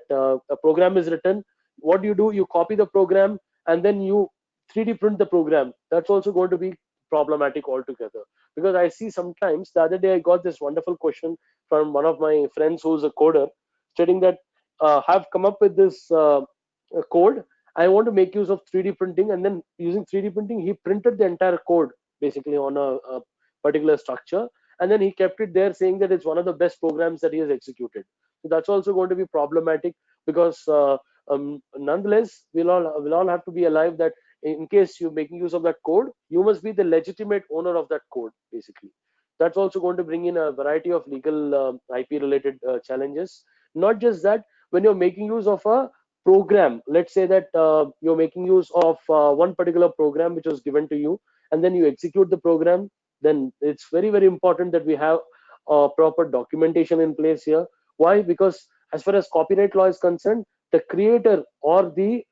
a program is written. What do? You copy the program and then you 3D print the program. That's also going to be problematic altogether, because I see sometimes, the other day I got this wonderful question from one of my friends who's a coder, stating that have come up with this code. I want to make use of 3D printing, and then using 3D printing, he printed the entire code basically on a particular structure, and then he kept it there, saying that it's one of the best programs that he has executed. So that's also going to be problematic, because nonetheless, we'll all have to be alive that in case you're making use of that code, you must be the legitimate owner of that code, basically. That's also going to bring in a variety of legal IP related challenges. Not just that, when you're making use of a program, let's say that you're making use of one particular program which was given to you, and then you execute the program, then it's very, very important that we have proper documentation in place here. Why? Because as far as copyright law is concerned, the creator or the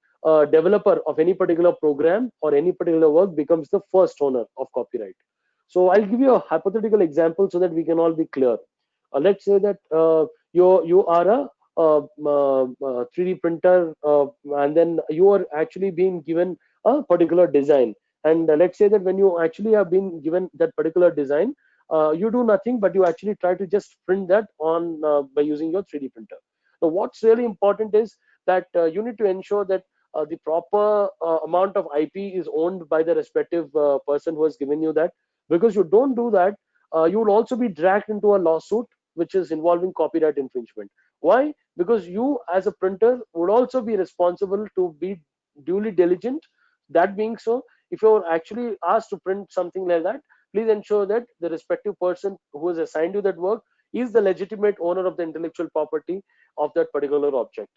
developer of any particular program or any particular work becomes the first owner of copyright. So I'll give you a hypothetical example so that we can all be clear. Let's say that you are a 3D printer, and then you are actually being given a particular design. And let's say that when you actually have been given that particular design, you do nothing but you actually try to just print that on by using your 3D printer. Now, what's really important is that you need to ensure that the proper amount of IP is owned by the respective person who has given you that. Because you don't do that, you will also be dragged into a lawsuit, which is involving copyright infringement. Why? Because you as a printer would also be responsible to be duly diligent. That being so, if you're actually asked to print something like that, please ensure that the respective person who has assigned you that work is the legitimate owner of the intellectual property of that particular object.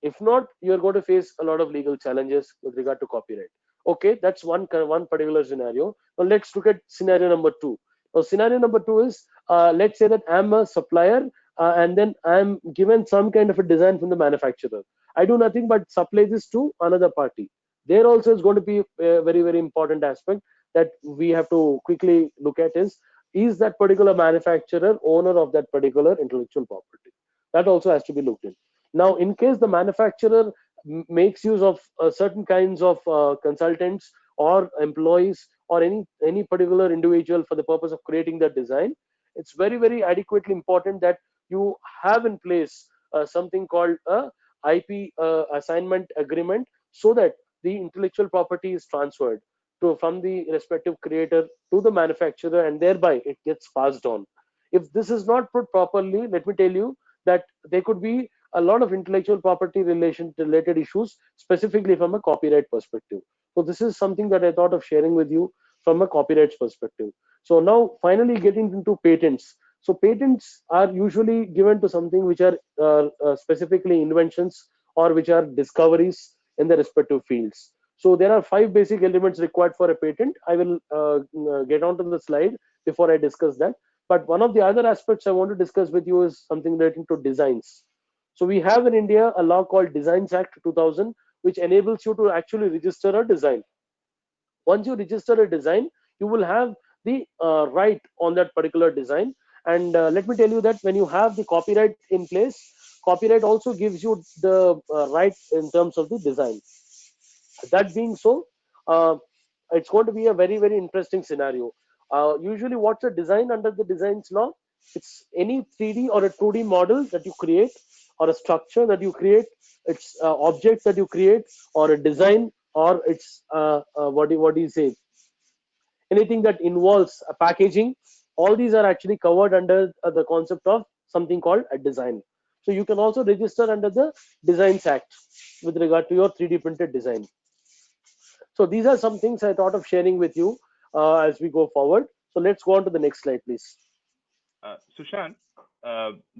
If not, you're going to face a lot of legal challenges with regard to copyright. Okay, that's one particular scenario. Now let's look at scenario number two. Now scenario number two is, let's say that I'm a supplier, and then I'm given some kind of a design from the manufacturer. I do nothing but supply this to another party. There also is going to be a very, very important aspect that we have to quickly look at is that particular manufacturer owner of that particular intellectual property? That also has to be looked in. Now, in case the manufacturer makes use of certain kinds of consultants or employees or any particular individual for the purpose of creating that design, it's very, very adequately important that you have in place something called a IP assignment agreement, so that the intellectual property is transferred from the respective creator to the manufacturer, and thereby it gets passed on. If this is not put properly, let me tell you that there could be a lot of intellectual property related issues, specifically from a copyright perspective. So this is something that I thought of sharing with you from a copyright perspective. So now finally getting into patents. So patents are usually given to something which are specifically inventions or which are discoveries in the respective fields. So there are 5 basic elements required for a patent. I will get onto the slide before I discuss that. But one of the other aspects I want to discuss with you is something relating to designs. So we have in India a law called Designs Act 2000, which enables you to actually register a design. Once you register a design, you will have the right on that particular design. And let me tell you that when you have the copyright in place, copyright also gives you the right in terms of the design. That being so, it's going to be a very, very interesting scenario. Usually what's a design under the designs law? It's any 3D or a 2D model that you create, or a structure that you create. It's object that you create, or a design, or it's what do you say, anything that involves a packaging. All these are actually covered under the concept of something called a design. So you can also register under the Designs Act with regard to your 3D printed design. So these are some things I thought of sharing with you as we go forward. So let's go on to the next slide, please. Sushant,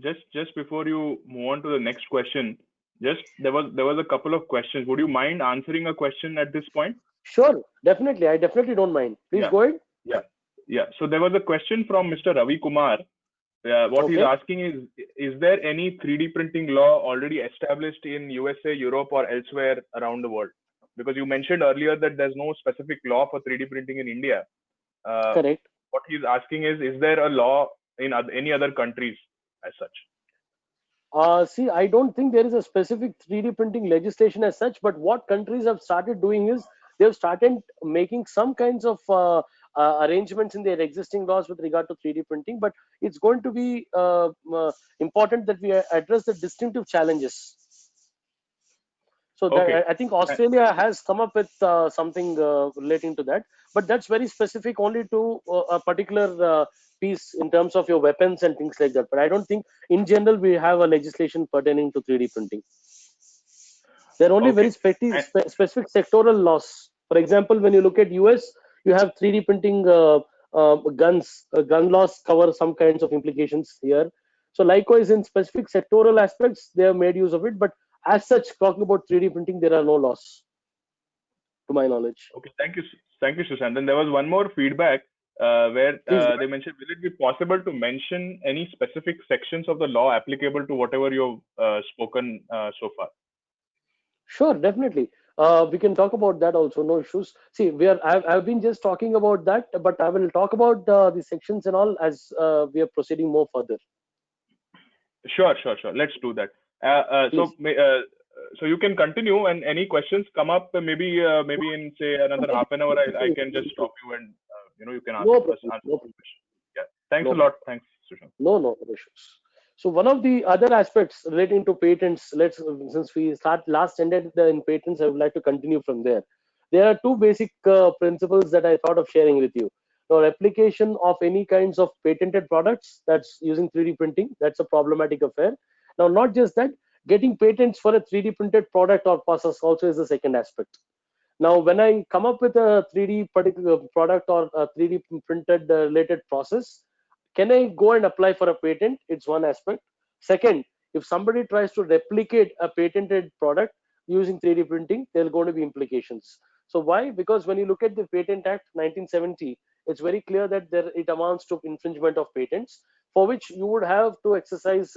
just before you move on to the next question, just there was a couple of questions. Would you mind answering a question at this point? Sure, definitely. I definitely don't mind. Please go ahead. Yeah. So there was a question from Mr. Ravi Kumar. What he's asking is there any 3D printing law already established in USA, Europe, or elsewhere around the world? Because you mentioned earlier that there's no specific law for 3D printing in India. Correct. What he's asking is there a law in any other countries as such? See, I don't think there is a specific 3D printing legislation as such, but what countries have started doing is they've started making some kinds of arrangements in their existing laws with regard to 3D printing. But it's going to be important that we address the distinctive challenges. So I think Australia has come up with something relating to that, but that's very specific only to a particular piece in terms of your weapons and things like that. But I don't think in general we have a legislation pertaining to 3D printing. There are only very specific sectoral laws. For example, when you look at US, you have 3D printing guns. Gun laws cover some kinds of implications here. So likewise, in specific sectoral aspects, they have made use of it. But as such, talking about 3D printing, there are no laws, to my knowledge. Okay, thank you, Sushant. Then there was one more feedback where they mentioned, will it be possible to mention any specific sections of the law applicable to whatever you've spoken so far? Sure, definitely. We can talk about that also, no issues. See, I've been just talking about that, but I will talk about the sections and all as we are proceeding more further. Sure. Let's do that. So you can continue, and any questions come up, maybe in say another half an hour, I can just stop you and you can answer the question. Yeah. Thanks a lot. Thanks, Sushant. No issues. So one of the other aspects relating to patents, since we ended in patents, I would like to continue from there. There are 2 basic principles that I thought of sharing with you. Now, replication of any kinds of patented products that's using 3D printing, that's a problematic affair. Now, not just that, getting patents for a 3D printed product or process also is the second aspect. Now, when I come up with a 3D particular product or a 3D printed related process, can I go and apply for a patent? It's one aspect. Second, if somebody tries to replicate a patented product using 3D printing, there are going to be implications. So why? Because when you look at the Patent Act 1970, it's very clear that it amounts to infringement of patents, for which you would have to exercise,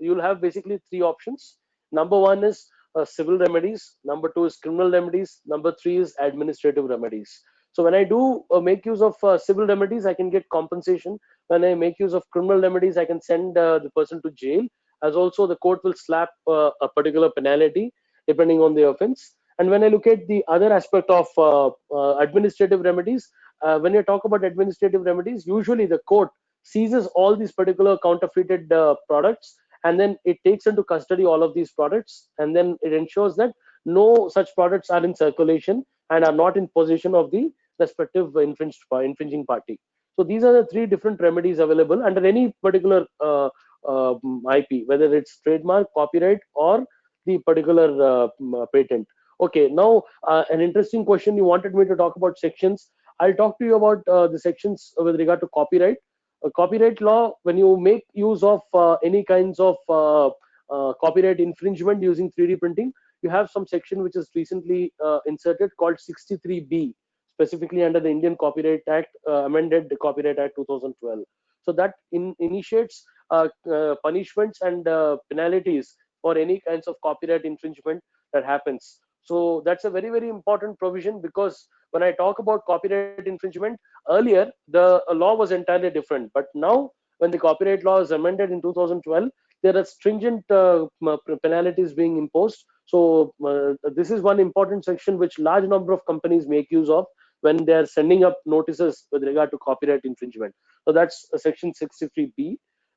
you'll have basically three options. Number one is civil remedies, number two is criminal remedies, number three is administrative remedies. So when I do make use of civil remedies, I can get compensation. When I make use of criminal remedies, I can send the person to jail, as also the court will slap a particular penalty depending on the offense. And when I look at the other aspect of administrative remedies, when you talk about administrative remedies, usually the court seizes all these particular counterfeited products, and then it takes into custody all of these products, and then it ensures that no such products are in circulation and are not in possession of the respective infringing party. So these are the three different remedies available under any particular IP, whether it's trademark, copyright, or the particular patent. Okay, now an interesting question, you wanted me to talk about sections. I'll talk to you about the sections with regard to copyright. Copyright law, when you make use of any kinds of copyright infringement using 3D printing, you have some section which is recently inserted called 63B, specifically under the Indian Copyright Act, amended the Copyright Act 2012. So that initiates punishments and penalties for any kinds of copyright infringement that happens. So that's a very, very important provision, because when I talk about copyright infringement, earlier the law was entirely different, but now when the copyright law is amended in 2012, there are stringent penalties being imposed. So this is one important section which large number of companies make use of when they are sending up notices with regard to copyright infringement. So that's section 63B.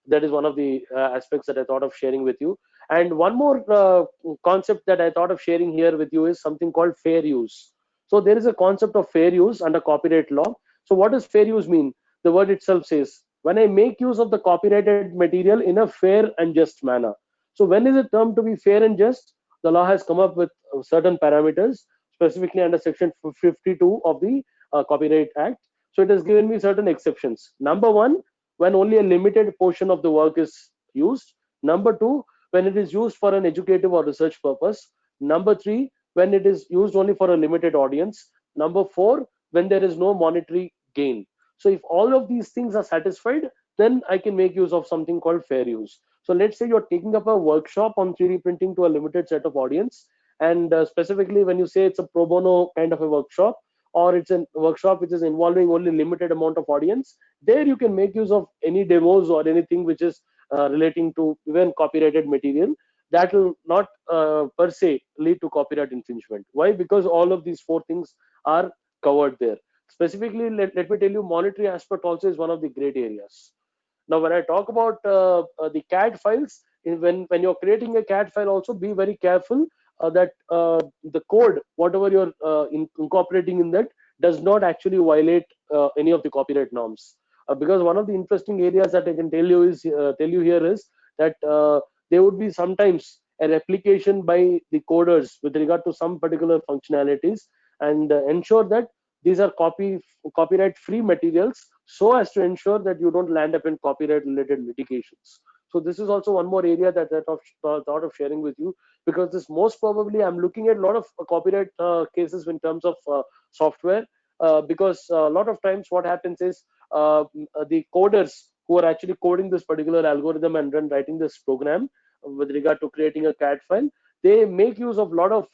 That is one of the aspects that I thought of sharing with you. And one more concept that I thought of sharing here with you is something called fair use. So there is a concept of fair use under copyright law. So what does fair use mean? The word itself says, when I make use of the copyrighted material in a fair and just manner. So when is it termed to be fair and just? The law has come up with certain parameters, specifically under section 52 of the Copyright Act. So it has given me certain exceptions. Number one, when only a limited portion of the work is used. Number two, when it is used for an educative or research purpose. Number three, when it is used only for a limited audience. Number four, when there is no monetary gain. So if all of these things are satisfied, then I can make use of something called fair use. So let's say you're taking up a workshop on 3D printing to a limited set of audience, and specifically when you say it's a pro bono kind of a workshop, or it's a workshop which is involving only limited amount of audience, there you can make use of any demos or anything which is relating to even copyrighted material. That will not per se lead to copyright infringement. Why? Because all of these four things are covered there. Specifically, let me tell you, monetary aspect also is one of the great areas. Now, when I talk about the CAD files, when you're creating a CAD file, also be very careful that the code, whatever you're incorporating in that, does not actually violate any of the copyright norms. Because one of the interesting areas that I can tell you here is that there would be sometimes a replication by the coders with regard to some particular functionalities, and ensure that these are copyright free materials, so as to ensure that you don't land up in copyright related litigations. So this is also one more area that I thought of sharing with you, because this most probably I'm looking at a lot of copyright cases in terms of software, because a lot of times what happens is the coders who are actually coding this particular algorithm and then writing this program with regard to creating a CAD file, they make use of a lot of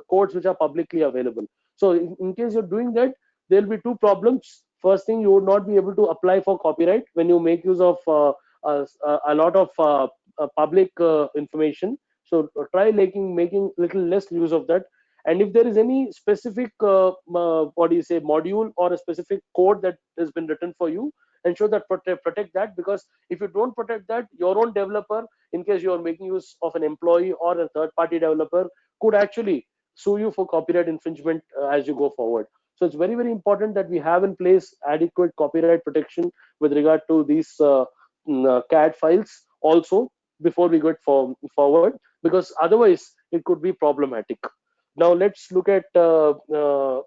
codes which are publicly available. So in case you're doing that, there will be two problems. First thing, you would not be able to apply for copyright when you make use of a lot of public information. So try making little less use of that. And if there is any specific what do you say, module or a specific code that has been written for you, ensure that protect that, because if you don't protect that, your own developer, in case you are making use of an employee or a third party developer, could actually sue you for copyright infringement as you go forward. So it's very, very important that we have in place adequate copyright protection with regard to these CAD files also before we go forward, because otherwise it could be problematic. Now let's look at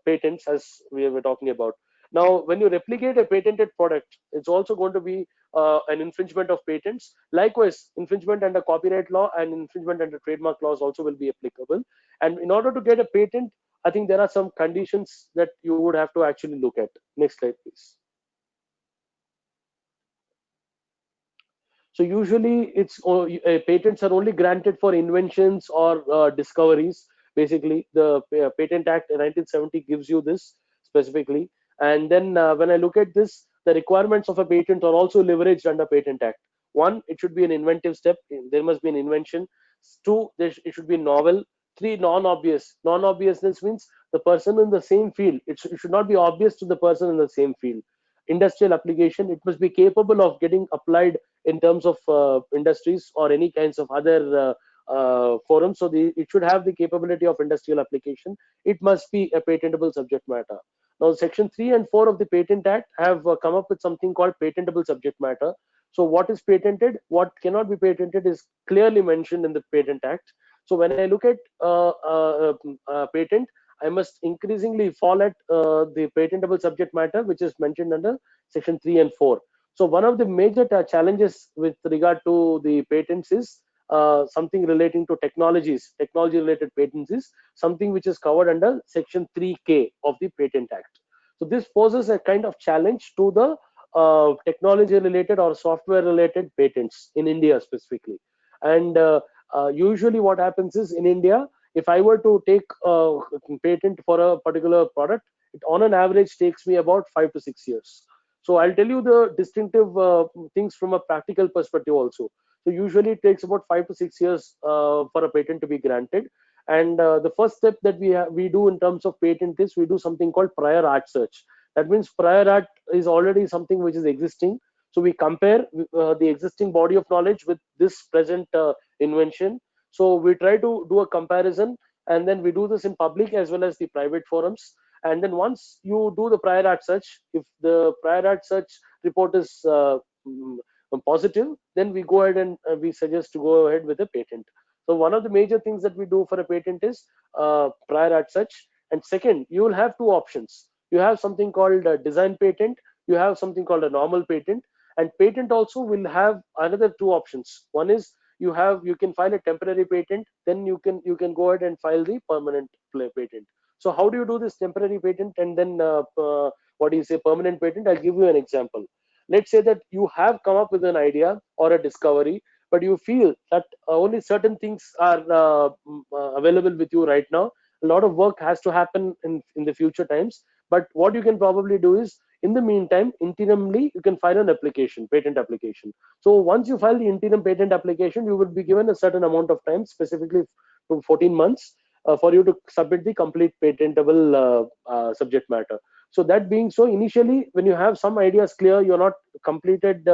patents, as we were talking about. Now, when you replicate a patented product, it's also going to be an infringement of patents. Likewise, infringement under copyright law and infringement under trademark laws also will be applicable. And in order to get a patent, I think there are some conditions that you would have to actually look at. Next slide, please. So usually patents are only granted for inventions or discoveries. Basically, the Patent Act 1970 gives you this specifically. And then when I look at this, the requirements of a patent are also leveraged under Patent Act. One, it should be an inventive step. There must be an invention. Two, it should be novel. Three, non-obvious. Non-obviousness means the person in the same field. It should not be obvious to the person in the same field. Industrial application, it must be capable of getting applied in terms of industries or any kinds of other forums. So it should have the capability of industrial application. It must be a patentable subject matter. Now, Section 3 and 4 of the Patent Act have come up with something called patentable subject matter. So what is patented, what cannot be patented is clearly mentioned in the Patent Act. So when I look at patent, I must increasingly fall at the patentable subject matter, which is mentioned under Section 3 and 4. So one of the major challenges with regard to the patents is something relating to technologies. Technology related patents is something which is covered under Section 3K of the Patent Act. So this poses a kind of challenge to the technology related or software related patents in India specifically. And usually what happens is, in India, if I were to take a patent for a particular product, it on an average takes me about 5 to 6 years. So I'll tell you the distinctive things from a practical perspective also. So usually it takes about 5 to 6 years for a patent to be granted. And the first step that we do in terms of patent is we do something called prior art search. That means prior art is already something which is existing. So we compare the existing body of knowledge with this present invention. So we try to do a comparison, and then we do this in public as well as the private forums. And then once you do the prior art search, if the prior art search report is positive, then we go ahead and we suggest to go ahead with a patent. So one of the major things that we do for a patent is prior art search. And second, you will have two options. You have something called a design patent. You have something called a normal patent. And patent also will have another two options. One is you can file a temporary patent. Then you can go ahead and file the permanent patent. So how do you do this temporary patent and then what do you say, permanent patent? I'll give you an example. Let's say that you have come up with an idea or a discovery, but you feel that only certain things are available with you right now. A lot of work has to happen in the future times. But what you can probably do is, in the meantime, interimly, you can file an application, patent application. So once you file the interim patent application, you will be given a certain amount of time, specifically to 14 months, for you to submit the complete patentable subject matter. So that being so, initially, when you have some ideas clear, you're not completed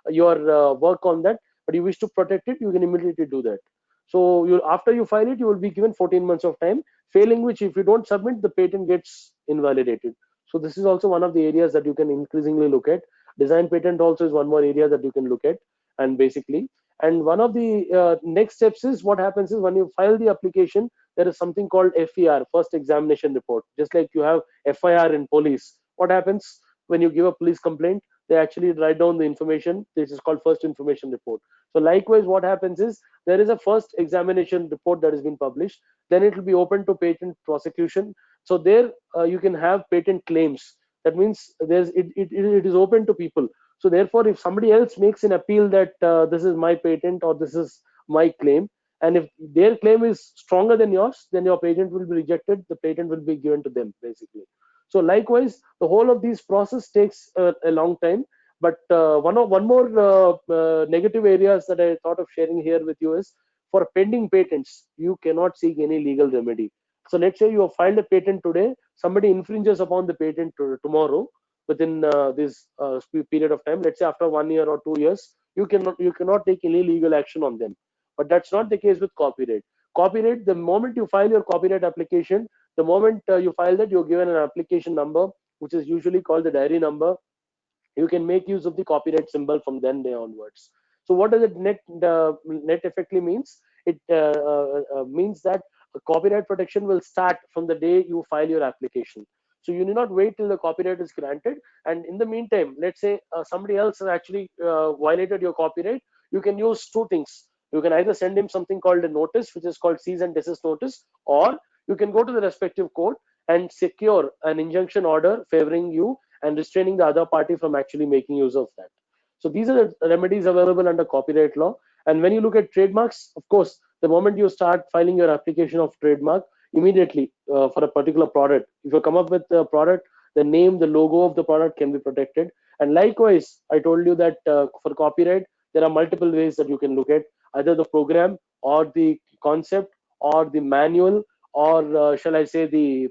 your work on that, but you wish to protect it, you can immediately do that. So after you file it, you will be given 14 months of time, failing which, if you don't submit, the patent gets invalidated. So this is also one of the areas that you can increasingly look at. Design patent also is one more area that you can look at. And basically, and one of the next steps is, what happens is, when you file the application, there is something called FER, first examination report. Just like you have FIR in police. What happens when you give a police complaint? They actually write down the information. This is called first information report. So likewise, what happens is, there is a first examination report that has been published. Then it will be open to patent prosecution. So there you can have patent claims. That means it is open to people. So therefore, if somebody else makes an appeal that this is my patent or this is my claim, and if their claim is stronger than yours, then your patent will be rejected. The patent will be given to them, basically. So likewise, the whole of these process takes a long time. But one more negative areas that I thought of sharing here with you is, for pending patents, you cannot seek any legal remedy. So let's say you have filed a patent today, somebody infringes upon the patent tomorrow within this period of time. Let's say after 1 year or 2 years, you cannot take any legal action on them. But that's not the case with copyright. Copyright, the moment you file your copyright application, The moment you file that, you're given an application number, which is usually called the diary number. You can make use of the copyright symbol from then day onwards. So what does it net effectively means? It means that copyright protection will start from the day you file your application. So you need not wait till the copyright is granted. And in the meantime, let's say somebody else has actually violated your copyright. You can use two things. You can either send him something called a notice, which is called cease and desist notice, or you can go to the respective court and secure an injunction order favoring you and restraining the other party from actually making use of that. So these are the remedies available under copyright law. And when you look at trademarks, of course, the moment you start filing your application of trademark, immediately for a particular product, if you come up with a product, the name, the logo of the product can be protected. And likewise, I told you that for copyright, there are multiple ways that you can look at either the program or the concept or the manual or shall I say the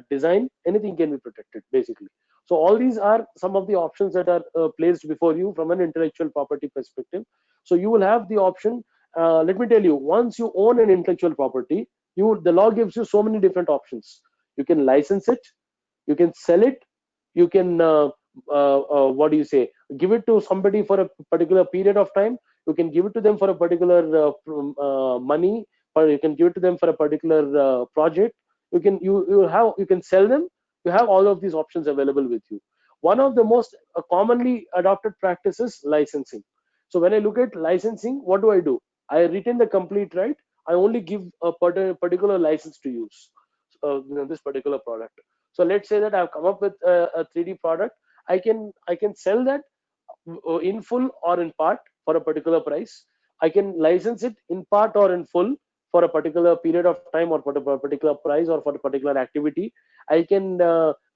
design. Anything can be protected basically. So all these are some of the options that are placed before you from an intellectual property perspective. So you will have the option. Let me tell you, once you own an intellectual property, the law gives you so many different options. You can license it, you can sell it, you can what do you say? Give it to somebody for a particular period of time. You can give it to them for a particular money, or you can give it to them for a particular project. You can sell them. You have all of these options available with you. One of the most commonly adopted practices, licensing. So when I look at licensing, what do? I retain the complete right. I only give a particular license to use this particular product. So let's say that I've come up with a 3D product. I can sell that in full or in part for a particular price. I can license it in part or in full for a particular period of time or for a particular price or for a particular activity. I can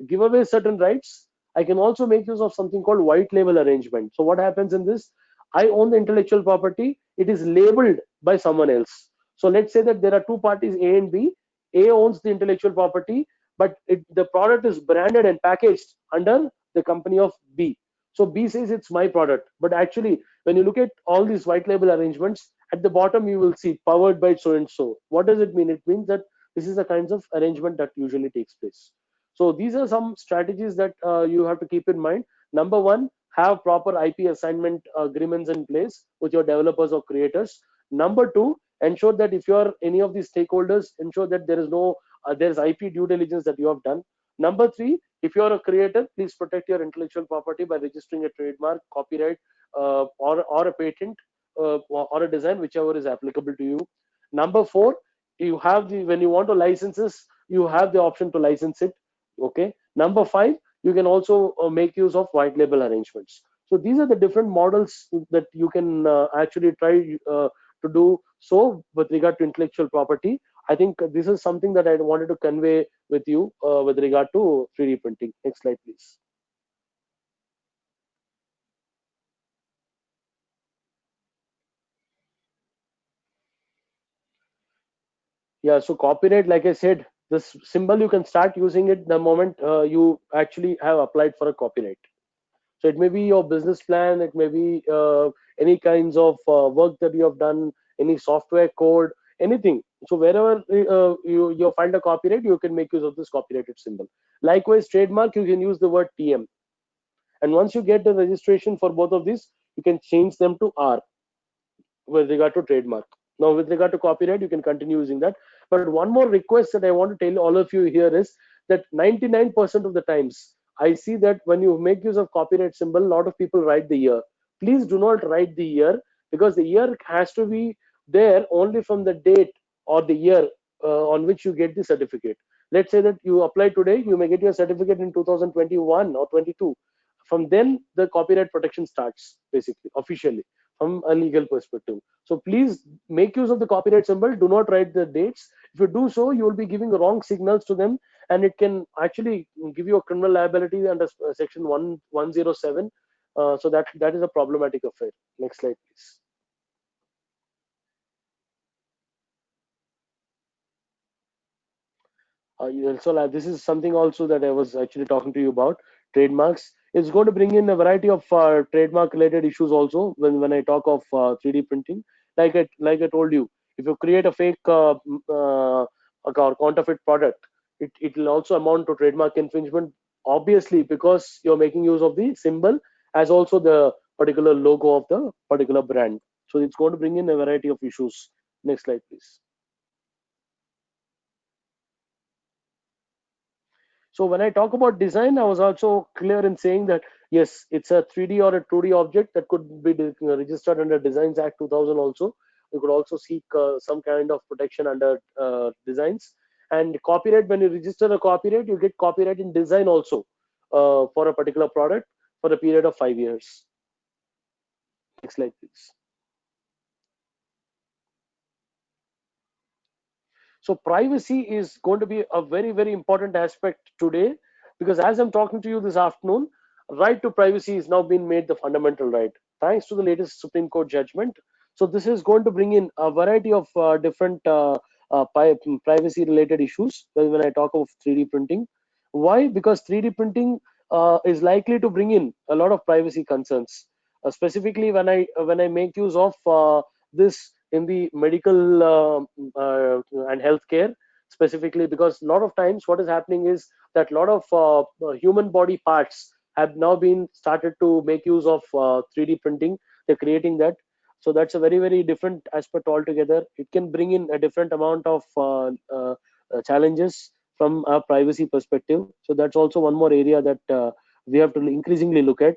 give away certain rights. I can also make use of something called white label arrangement. So what happens in this? I own the intellectual property. It is labeled by someone else. So let's say that there are two parties, A and B. A owns the intellectual property, but the product is branded and packaged under the company of B. So B says it's my product, but actually, when you look at all these white label arrangements, at the bottom you will see powered by so and so. What does it mean? It means that this is the kinds of arrangement that usually takes place. So these are some strategies that you have to keep in mind. Number one, have proper IP assignment agreements in place with your developers or creators. Number two, ensure that if you are any of these stakeholders, ensure that there is no there's IP due diligence that you have done. Number three, if you are a creator, please protect your intellectual property by registering a trademark, copyright, or a patent or a design, whichever is applicable to you. Number four, you have when you want to licenses, you have the option to license it. Okay. Number five, you can also make use of white label arrangements. So these are the different models that you can actually try to do so with regard to intellectual property. I think this is something that I wanted to convey with you with regard to 3D printing. Next slide, please. Yeah, so copyright, like I said, this symbol you can start using it the moment you actually have applied for a copyright. So it may be your business plan, it may be any kinds of work that you have done, any software code, anything. So wherever you find a copyright, you can make use of this copyrighted symbol. Likewise, trademark, you can use the word TM. And once you get the registration for both of these, you can change them to R with regard to trademark. Now, with regard to copyright, you can continue using that. But one more request that I want to tell all of you here is that 99% of the times, I see that when you make use of copyright symbol, a lot of people write the year. Please do not write the year, because the year has to be there only from the date or the year on which you get the certificate. Let's say that you apply today, you may get your certificate in 2021 or 22. From then, the copyright protection starts basically officially from a legal perspective. So please make use of the copyright symbol. Do not write the dates. If you do so, you will be giving wrong signals to them, and it can actually give you a criminal liability under section 107. So that is a problematic affair. Next slide, please. So this is something also that I was actually talking to you about. Trademarks. It's going to bring in a variety of trademark related issues also when I talk of 3D printing. Like I told you, if you create a fake or counterfeit product, it will also amount to trademark infringement, obviously, because you're making use of the symbol as also the particular logo of the particular brand. So it's going to bring in a variety of issues. Next slide, please. So when I talk about design, I was also clear in saying that yes, it's a 3D or a 2D object that could be registered under Designs Act 2000 also. You could also seek some kind of protection under designs. And copyright, when you register a copyright, you get copyright in design also for a particular product for a period of 5 years. Next slide, please. So privacy is going to be a very, very important aspect today, because as I'm talking to you this afternoon, right to privacy is now being made the fundamental right, thanks to the latest Supreme Court judgment. So this is going to bring in a variety of different privacy related issues when I talk of 3D printing. Why? Because 3D printing is likely to bring in a lot of privacy concerns, specifically when I make use of this in the medical and healthcare, specifically because a lot of times what is happening is that a lot of human body parts have now been started to make use of 3D printing. They're creating that. So that's a very, very different aspect altogether. It can bring in a different amount of challenges from a privacy perspective. So that's also one more area that we have to increasingly look at.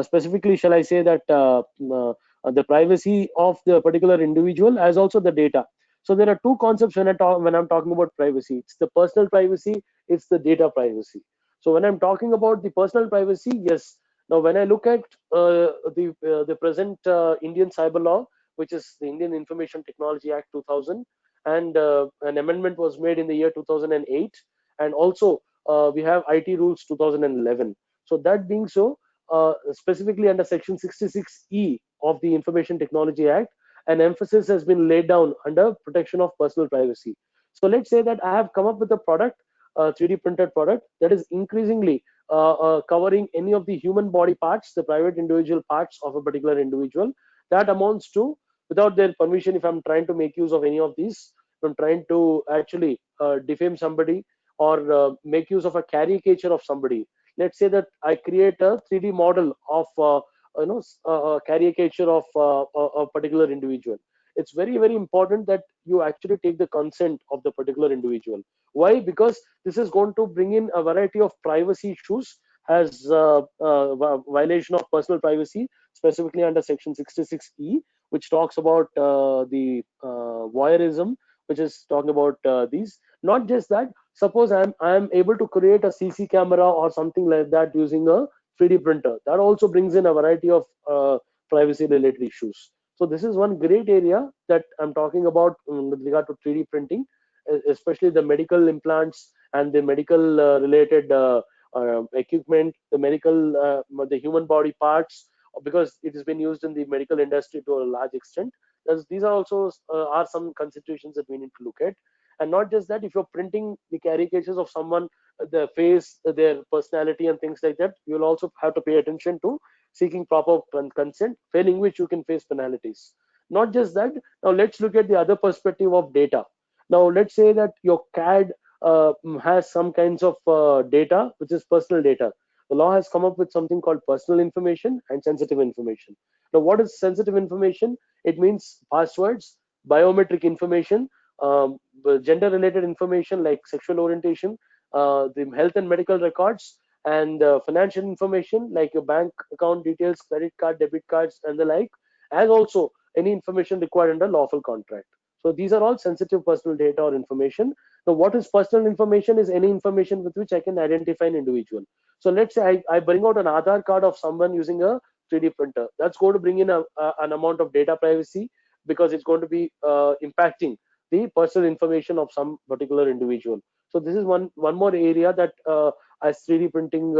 Specifically, shall I say that the privacy of the particular individual as also the data. So there are two concepts when I'm talking about privacy. It's the personal privacy, it's the data privacy. So when I'm talking about the personal privacy, yes. Now when I look at the present Indian cyber law, which is the Indian Information Technology Act 2000, and an amendment was made in the year 2008, and also we have IT rules 2011. So that being so, specifically under section 66E of the Information Technology Act, an emphasis has been laid down under protection of personal privacy. So let's say that I have come up with a product, a 3D printed product that is increasingly covering any of the human body parts, the private individual parts of a particular individual. That amounts to, without their permission, if I'm trying to make use of any of these, if I'm trying to actually defame somebody or make use of a caricature of somebody. Let's say that I create a 3D model of a caricature of a particular individual. It's very, very important that you actually take the consent of the particular individual. Why? Because this is going to bring in a variety of privacy issues as violation of personal privacy, specifically under section 66E, which talks about the voyeurism, which is talking about these. Not just that, suppose I'm able to create a CC camera or something like that using a 3D printer. That also brings in a variety of privacy related issues. So this is one great area that I'm talking about with regard to 3D printing, especially the medical implants and the medical related equipment, the human body parts, because it has been used in the medical industry to a large extent. These are also are some considerations that we need to look at. And not just that, if you're printing the caricatures of someone, their face, their personality and things like that, you'll also have to pay attention to seeking proper consent, failing which you can face penalties. Not just that, now let's look at the other perspective of data. Now let's say that your CAD has some kinds of data which is personal data. The law has come up with something called personal information and sensitive information. Now what is sensitive information? It means passwords, biometric information, gender related information like sexual orientation, the health and medical records, and financial information like your bank account details, credit card, debit cards, and the like, as also any information required under lawful contract. So these are all sensitive personal data or information. Now what is personal information is any information with which I can identify an individual. So let's say I bring out an Aadhaar card of someone using a 3D printer. That's going to bring in an amount of data privacy, because it's going to be impacting the personal information of some particular individual. So this is one more area that as 3D printing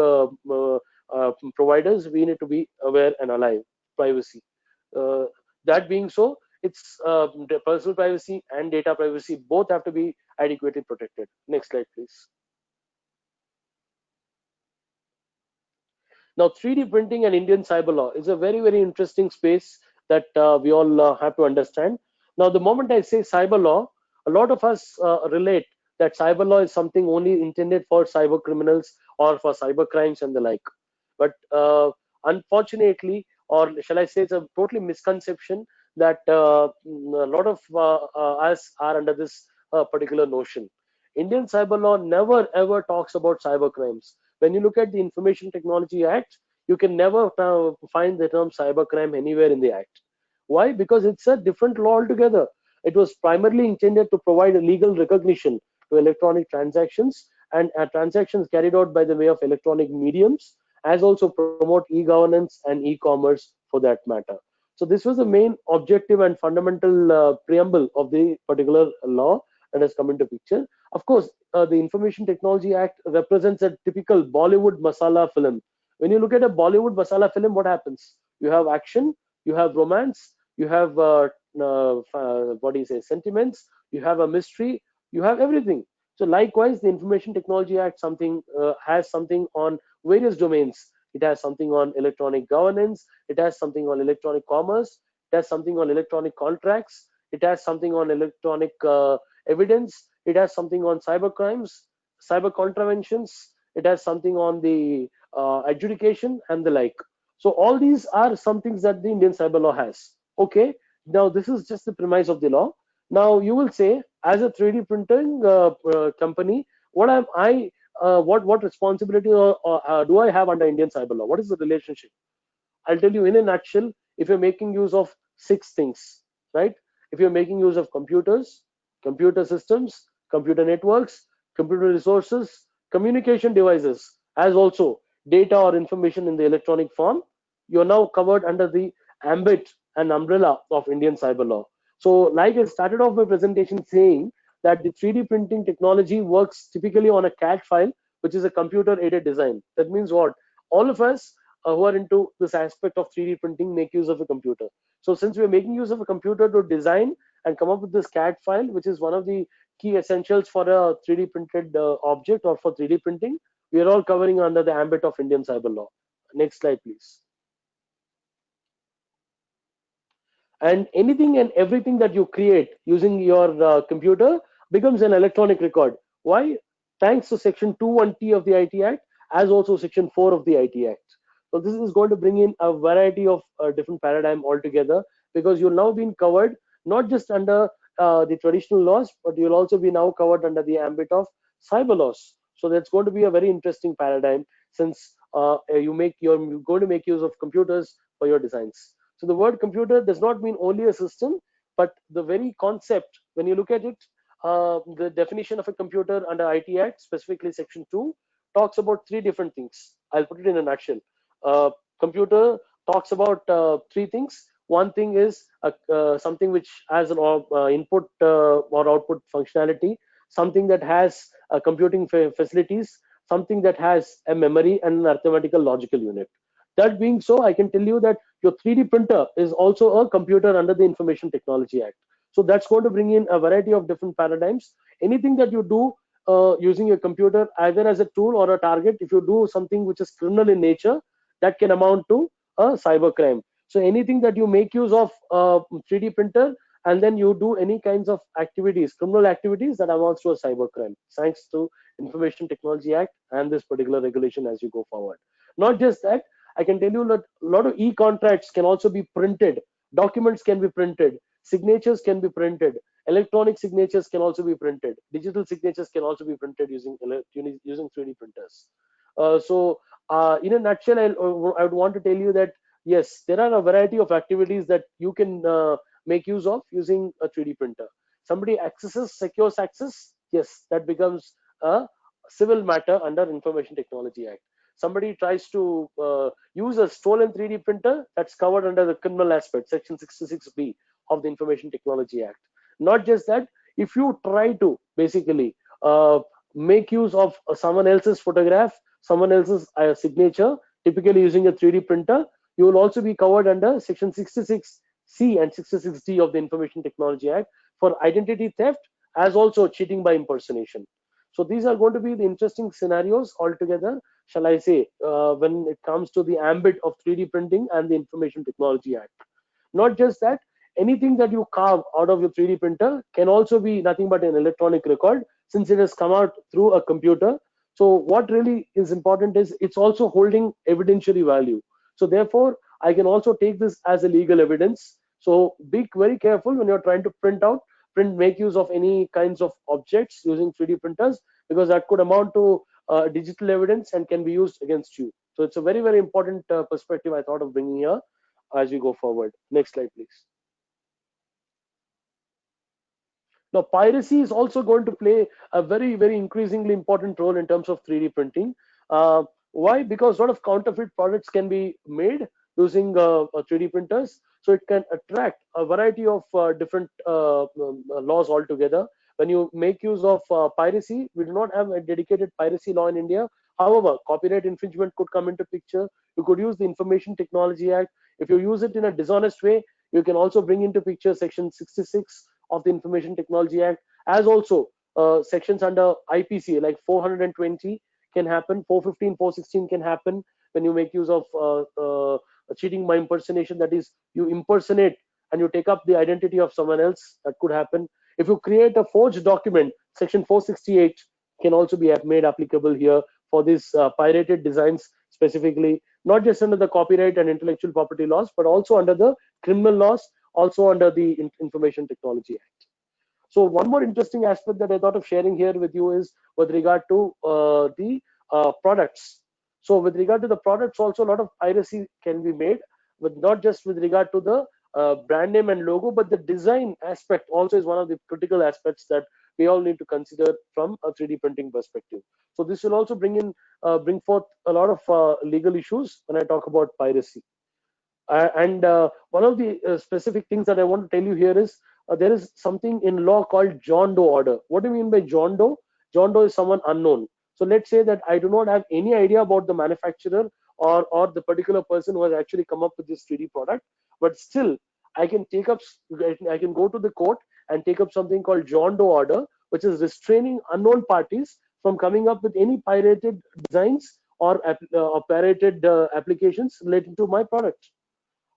providers, we need to be aware and alive. Privacy. That being so, it's the personal privacy and data privacy both have to be adequately protected. Next slide, please. Now, 3D printing and Indian cyber law is a very, very interesting space that we all have to understand. Now, the moment I say cyber law, a lot of us relate that cyber law is something only intended for cyber criminals or for cyber crimes and the like. But unfortunately, or shall I say, it's a totally misconception that a lot of us are under this particular notion. Indian cyber law never ever talks about cyber crimes. When you look at the Information Technology Act, you can never find the term cybercrime anywhere in the act. Why? Because it's a different law altogether. It was primarily intended to provide a legal recognition to electronic transactions and transactions carried out by the way of electronic mediums, as also promote e-governance and e-commerce for that matter. So this was the main objective and fundamental preamble of the particular law that has come into picture. Of course, the Information Technology Act represents a typical Bollywood masala film. When you look at a Bollywood masala film, what happens? You have action, you have romance, you have what do you say, sentiments, you have a mystery, you have everything. So likewise, the Information Technology Act something has something on various domains. It has something on electronic governance, it has something on electronic commerce, it has something on electronic contracts, it has something on electronic evidence, it has something on cyber crimes, cyber contraventions, it has something on the adjudication and the like. So all these are some things that the Indian cyber law has. Okay, now this is just the premise of the law. Now you will say, as a 3D printing company, what am I? What responsibility do I have under Indian cyber law? What is the relationship? I'll tell you in a nutshell. If you're making use of six things, right? If you're making use of computers, computer systems, computer networks, computer resources, communication devices, as also data or information in the electronic form, you're now covered under the ambit and umbrella of Indian cyber law. So, like I started off my presentation saying that the 3D printing technology works typically on a CAD file, which is a computer aided design. That means what? All of us who are into this aspect of 3D printing make use of a computer. So since we're making use of a computer to design and come up with this CAD file, which is one of the key essentials for a 3D printed object or for 3D printing, we are all covering under the ambit of Indian cyber law. Next slide, please. And anything and everything that you create using your computer becomes an electronic record. Why? Thanks to section 2(1)(t) of the IT Act, as also section 4 of the IT Act. So this is going to bring in a variety of different paradigm altogether, because you'll now been covered not just under the traditional laws, but you'll also be now covered under the ambit of cyber laws. So that's going to be a very interesting paradigm, since you're going to make use of computers for your designs. So the word computer does not mean only a system, but the very concept, when you look at it, the definition of a computer under IT Act, specifically section 2, talks about three different things. I'll put it in a nutshell. Computer talks about three things. One thing is something which has an input or output functionality, something that has computing facilities, something that has a memory and an arithmetical logical unit. That being so, I can tell you that your 3D printer is also a computer under the Information Technology Act. So that's going to bring in a variety of different paradigms. Anything that you do using a computer, either as a tool or a target, if you do something which is criminal in nature, that can amount to a cyber crime. So anything that you make use of 3D printer and then you do any kinds of activities, criminal activities, that amounts to a cyber crime, thanks to Information Technology Act and this particular regulation as you go forward. Not just that, I can tell you that a lot of e-contracts can also be printed, documents can be printed, signatures can be printed, electronic signatures can also be printed, digital signatures can also be printed using 3D printers. In a nutshell, I would want to tell you that yes, there are a variety of activities that you can make use of using a 3D printer. Somebody secures access, yes, that becomes a civil matter under Information Technology Act. Somebody tries to use a stolen 3D printer, that's covered under the criminal aspect, section 66B of the Information Technology Act. Not just that, if you try to basically make use of someone else's photograph, someone else's signature, typically using a 3D printer, you will also be covered under section 66C and 66D of the Information Technology Act for identity theft, as also cheating by impersonation. So these are going to be the interesting scenarios altogether, shall I say, when it comes to the ambit of 3D printing and the Information Technology Act. Not just that, anything that you carve out of your 3D printer can also be nothing but an electronic record, since it has come out through a computer. So what really is important is it's also holding evidentiary value. So therefore, I can also take this as a legal evidence. So be very careful when you're trying to make use of any kinds of objects using 3D printers, because that could amount to digital evidence and can be used against you. So it's a very, very important perspective I thought of bringing here as we go forward. Next slide, please. Now, piracy is also going to play a very, very increasingly important role in terms of 3D printing. Why? Because a lot of counterfeit products can be made using 3D printers. So it can attract a variety of different laws altogether. When you make use of piracy, we do not have a dedicated piracy law in India. However, copyright infringement could come into picture. You could use the Information Technology Act. If you use it in a dishonest way, you can also bring into picture Section 66 of the Information Technology Act, as also sections under IPC like 420 can happen, 415, 416 can happen when you make use of cheating by impersonation. That is, you impersonate and you take up the identity of someone else. That could happen. If you create a forged document, section 468 can also be made applicable here for these pirated designs specifically, not just under the copyright and intellectual property laws, but also under the criminal laws, also under the Information Technology Act. So one more interesting aspect that I thought of sharing here with you is with regard to the products. So with regard to the products, also a lot of piracy can be made, but not just with regard to the brand name and logo, but the design aspect also is one of the critical aspects that we all need to consider from a 3D printing perspective. So this will also bring forth a lot of legal issues when I talk about piracy. And one of the specific things that I want to tell you here is there is something in law called John Doe order. What do you mean by John Doe? John Doe is someone unknown. So let's say that I do not have any idea about the manufacturer or the particular person who has actually come up with this 3D product, but still I can go to the court and take up something called John Doe order, which is restraining unknown parties from coming up with any pirated designs or pirated applications relating to my product.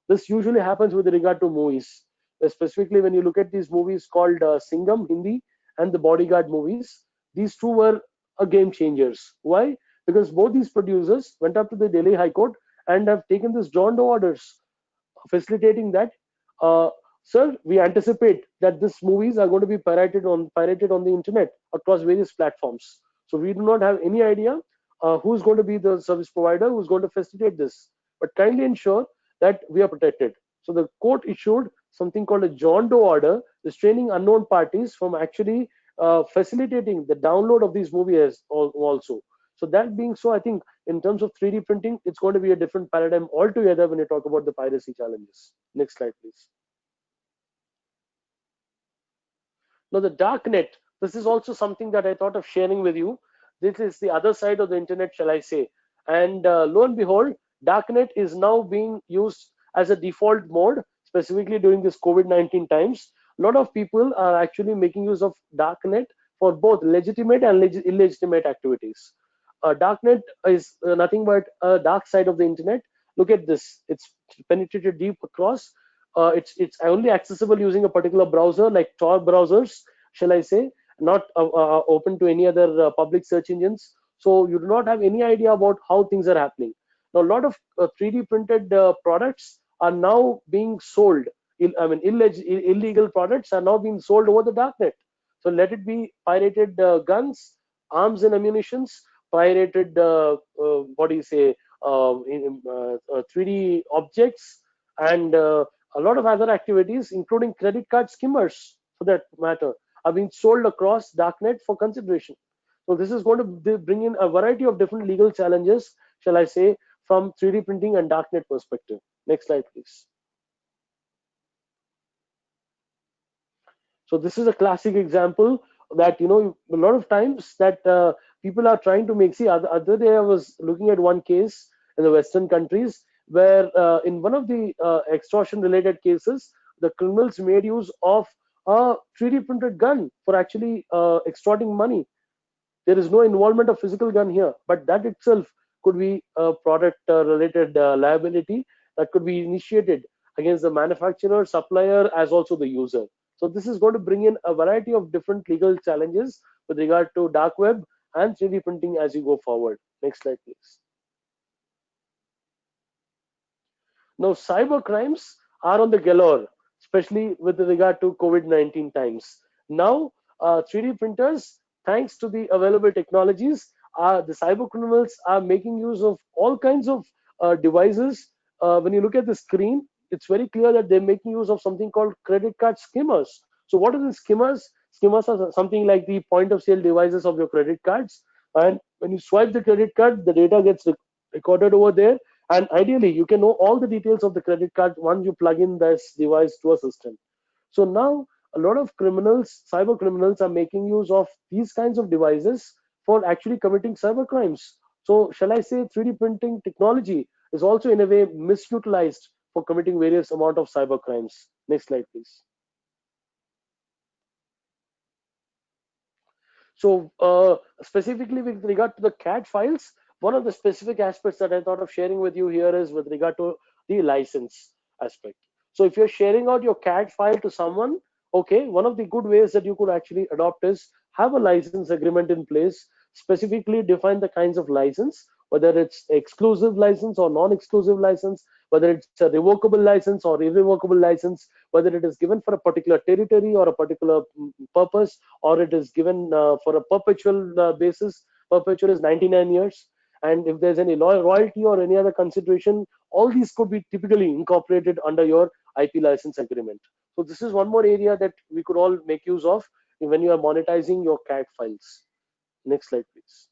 This usually happens with regard to movies, specifically when you look at these movies called Singham Hindi and the Bodyguard movies. These two were game changers. Why? Because both these producers went up to the Delhi High Court and have taken this John Doe orders, facilitating that. Sir, we anticipate that these movies are going to be pirated on the internet across various platforms. So we do not have any idea who's going to be the service provider who's going to facilitate this. But kindly ensure that we are protected. So the court issued something called a John Doe order, restraining unknown parties from actually facilitating the download of these movies also. So that being so, I think in terms of 3D printing, it's going to be a different paradigm altogether when you talk about the piracy challenges. Next slide, please. Now the dark net, this is also something that I thought of sharing with you. This is the other side of the internet, shall I say. And lo and behold, darknet is now being used as a default mode, specifically during this COVID-19 times. A lot of people are actually making use of darknet for both legitimate and illegitimate activities. Darknet is nothing but a dark side of the internet. Look at this; it's penetrated deep across. It's only accessible using a particular browser, like Tor browsers, shall I say, not open to any other public search engines. So you do not have any idea about how things are happening. Now, a lot of 3D printed products are now being sold. Illegal products are now being sold over the darknet. So let it be pirated guns, arms and ammunitions, pirated, 3D objects, and a lot of other activities, including credit card skimmers, for that matter, are being sold across darknet for consideration. So this is going to bring in a variety of different legal challenges, shall I say, from 3D printing and darknet perspective. Next slide, please. So this is a classic example that, a lot of times that people are trying to make. See, other day I was looking at one case in the Western countries where in one of the extortion related cases, the criminals made use of a 3D printed gun for actually extorting money. There is no involvement of physical gun here, but that itself could be a product related liability that could be initiated against the manufacturer, supplier, as also the user. So this is going to bring in a variety of different legal challenges with regard to dark web and 3D printing as you go forward. Next slide, please. Now, cyber crimes are on the galore, especially with regard to COVID-19 times. Now, 3D printers, thanks to the available technologies, the cyber criminals are making use of all kinds of devices. When you look at the screen, it's very clear that they're making use of something called credit card skimmers. So, what are the skimmers? Skimmers are something like the point of sale devices of your credit cards. And when you swipe the credit card, the data gets recorded over there, and ideally you can know all the details of the credit card once you plug in this device to a system. So now a lot of criminals, cyber criminals, are making use of these kinds of devices for actually committing cyber crimes. So shall I say 3D printing technology is also in a way misutilized for committing various amount of cyber crimes. Next slide, please. So specifically with regard to the CAD files, one of the specific aspects that I thought of sharing with you here is with regard to the license aspect. So if you're sharing out your CAD file to someone, okay, one of the good ways that you could actually adopt is have a license agreement in place, specifically define the kinds of license, whether it's exclusive license or non-exclusive license, whether it's a revocable license or irrevocable license, whether it is given for a particular territory or a particular purpose, or it is given for a perpetual basis. Perpetual is 99 years. And if there's any royalty or any other consideration, all these could be typically incorporated under your IP license agreement. So this is one more area that we could all make use of when you are monetizing your CAD files. Next slide, please.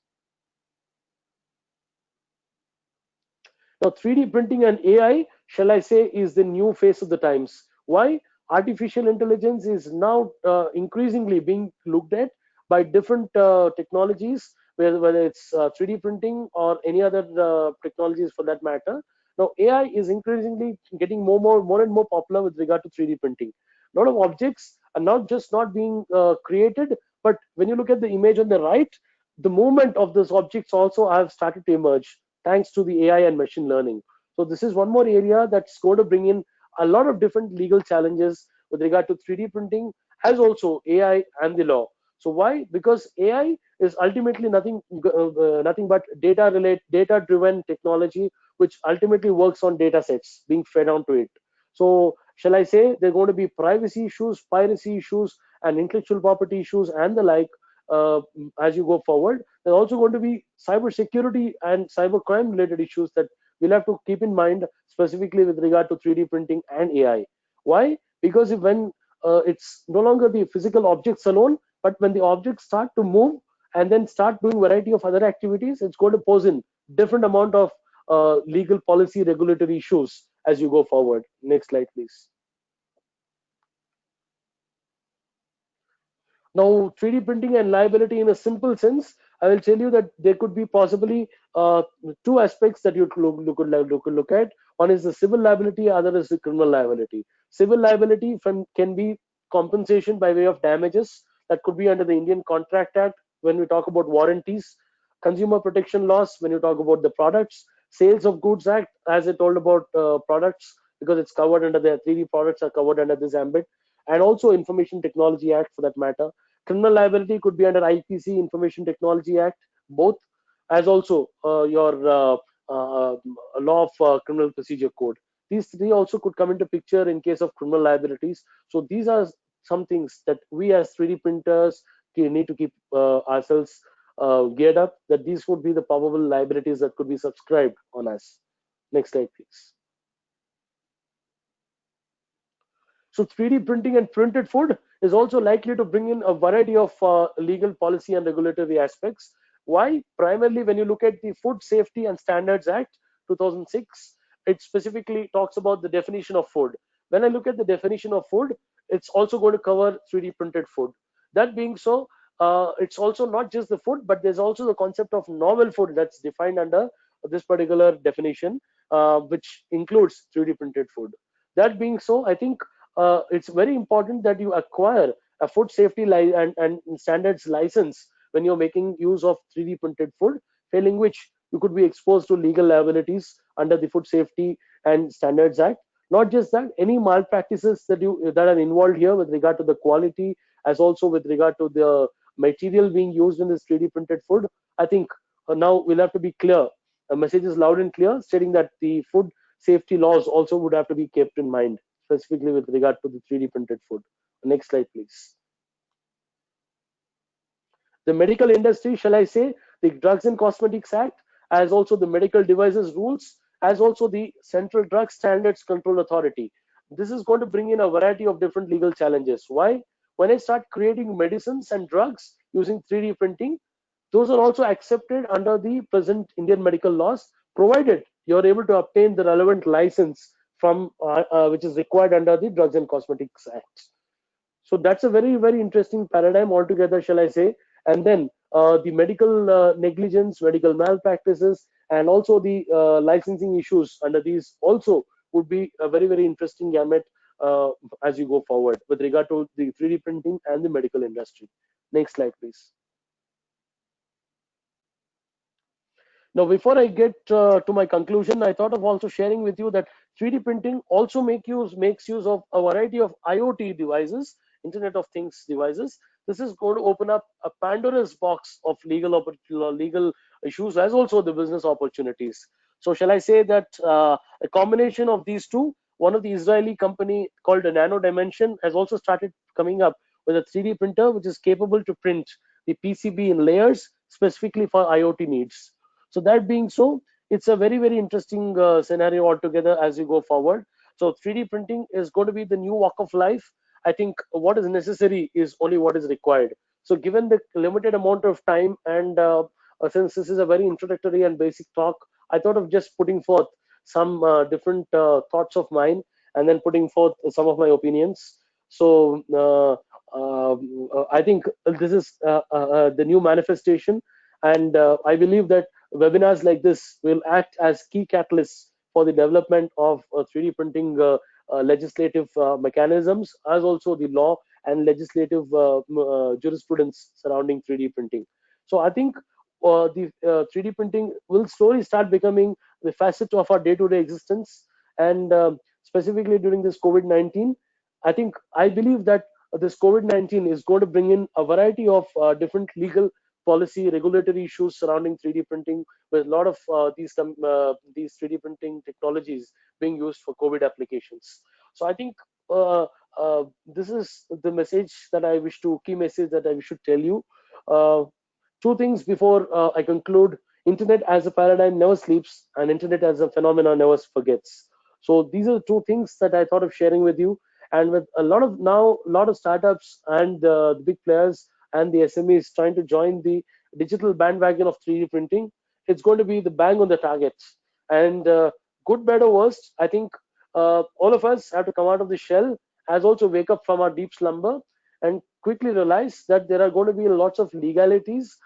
Now, 3D printing and AI, shall I say, is the new face of the times. Why? Artificial intelligence is now increasingly being looked at by different technologies, whether it's 3D printing or any other technologies for that matter. Now, AI is increasingly getting more and more popular with regard to 3D printing. A lot of objects are not being created, but when you look at the image on the right, the movement of those objects also have started to emerge thanks to the AI and machine learning. So this is one more area that's going to bring in a lot of different legal challenges with regard to 3D printing, as also AI and the law. So why? Because AI is ultimately nothing but data driven technology, which ultimately works on data sets being fed onto it. So shall I say there are going to be privacy issues, piracy issues, and intellectual property issues and the like uh, as you go forward. There are also going to be cyber security and cyber crime related issues that we'll have to keep in mind, specifically with regard to 3D printing and AI. Why? Because when it's no longer the physical objects alone, but when the objects start to move and then start doing variety of other activities, it's going to pose in different amount of legal policy regulatory issues as you go forward. Next slide, please. Now, 3D printing and liability in a simple sense, I will tell you that there could be possibly two aspects that you could look at. One is the civil liability, other is the criminal liability. Civil liability can be compensation by way of damages that could be under the Indian Contract Act when we talk about warranties, consumer protection laws when you talk about the products, sales of goods act as I told about products because it's covered under the 3D products are covered under this ambit, and also Information Technology Act for that matter. Criminal liability could be under IPC, Information Technology Act, both, as also your law of criminal procedure code. These three also could come into picture in case of criminal liabilities. So these are some things that we as 3D printers need to keep ourselves geared up, that these would be the probable liabilities that could be subscribed on us. Next slide, please. So 3D printing and printed food is also likely to bring in a variety of legal policy and regulatory aspects. Why? Primarily, when you look at the Food Safety and Standards Act 2006, it specifically talks about the definition of food. When I look at the definition of food, it's also going to cover 3D printed food. That being so, it's also not just the food, but there's also the concept of novel food that's defined under this particular definition, which includes 3D printed food. That being so, I think it's very important that you acquire a food safety and standards license when you're making use of 3D printed food, failing which you could be exposed to legal liabilities under the Food Safety and Standards Act. Not just that, any malpractices that are involved here with regard to the quality, as also with regard to the material being used in this 3D printed food, I think now we'll have to be clear. The message is loud and clear, stating that the food safety laws also would have to be kept in mind, specifically with regard to the 3D printed food. Next slide, please. The medical industry, shall I say, the Drugs and Cosmetics Act, as also the medical devices rules, as also the Central Drug Standards Control Authority. This is going to bring in a variety of different legal challenges. Why? When I start creating medicines and drugs using 3D printing, those are also accepted under the present Indian medical laws, provided you're able to obtain the relevant license from which is required under the Drugs and Cosmetics Act. So that's a very, very interesting paradigm altogether, shall I say. And then the medical negligence, medical malpractices, and also the licensing issues under these also would be a very, very interesting gamut as you go forward with regard to the 3D printing and the medical industry. Next slide, please. Now, before I get to my conclusion, I thought of also sharing with you that 3D printing also makes use of a variety of IoT devices, Internet of Things devices. This is going to open up a Pandora's box of legal issues as also the business opportunities. So, shall I say that a combination of these two, one of the Israeli company called Nano Dimension has also started coming up with a 3D printer which is capable to print the PCB in layers specifically for IoT needs. So that being so, it's a very, very interesting scenario altogether as you go forward. So 3D printing is going to be the new walk of life. I think what is necessary is only what is required. So given the limited amount of time and since this is a very introductory and basic talk, I thought of just putting forth some different thoughts of mine and then putting forth some of my opinions. So I think this is the new manifestation, and I believe that webinars like this will act as key catalysts for the development of 3D printing legislative mechanisms, as also the law and legislative jurisprudence surrounding 3D printing. So I think the 3D printing will slowly start becoming the facet of our day-to-day existence, and specifically during this COVID-19, I believe that this COVID-19 is going to bring in a variety of different legal policy regulatory issues surrounding 3D printing, with a lot of these 3D printing technologies being used for COVID applications. So I think this is the message that I wish to key message that I should tell you. Uh, Two things before I conclude. Internet as a paradigm never sleeps, and internet as a phenomenon never forgets. So these are the two things that I thought of sharing with you. And with a lot of startups and the big players and the SMEs trying to join the digital bandwagon of 3D printing, it's going to be the bang on the target. And good, bad, or worst, I think all of us have to come out of the shell, as also wake up from our deep slumber, and quickly realize that there are going to be lots of legalities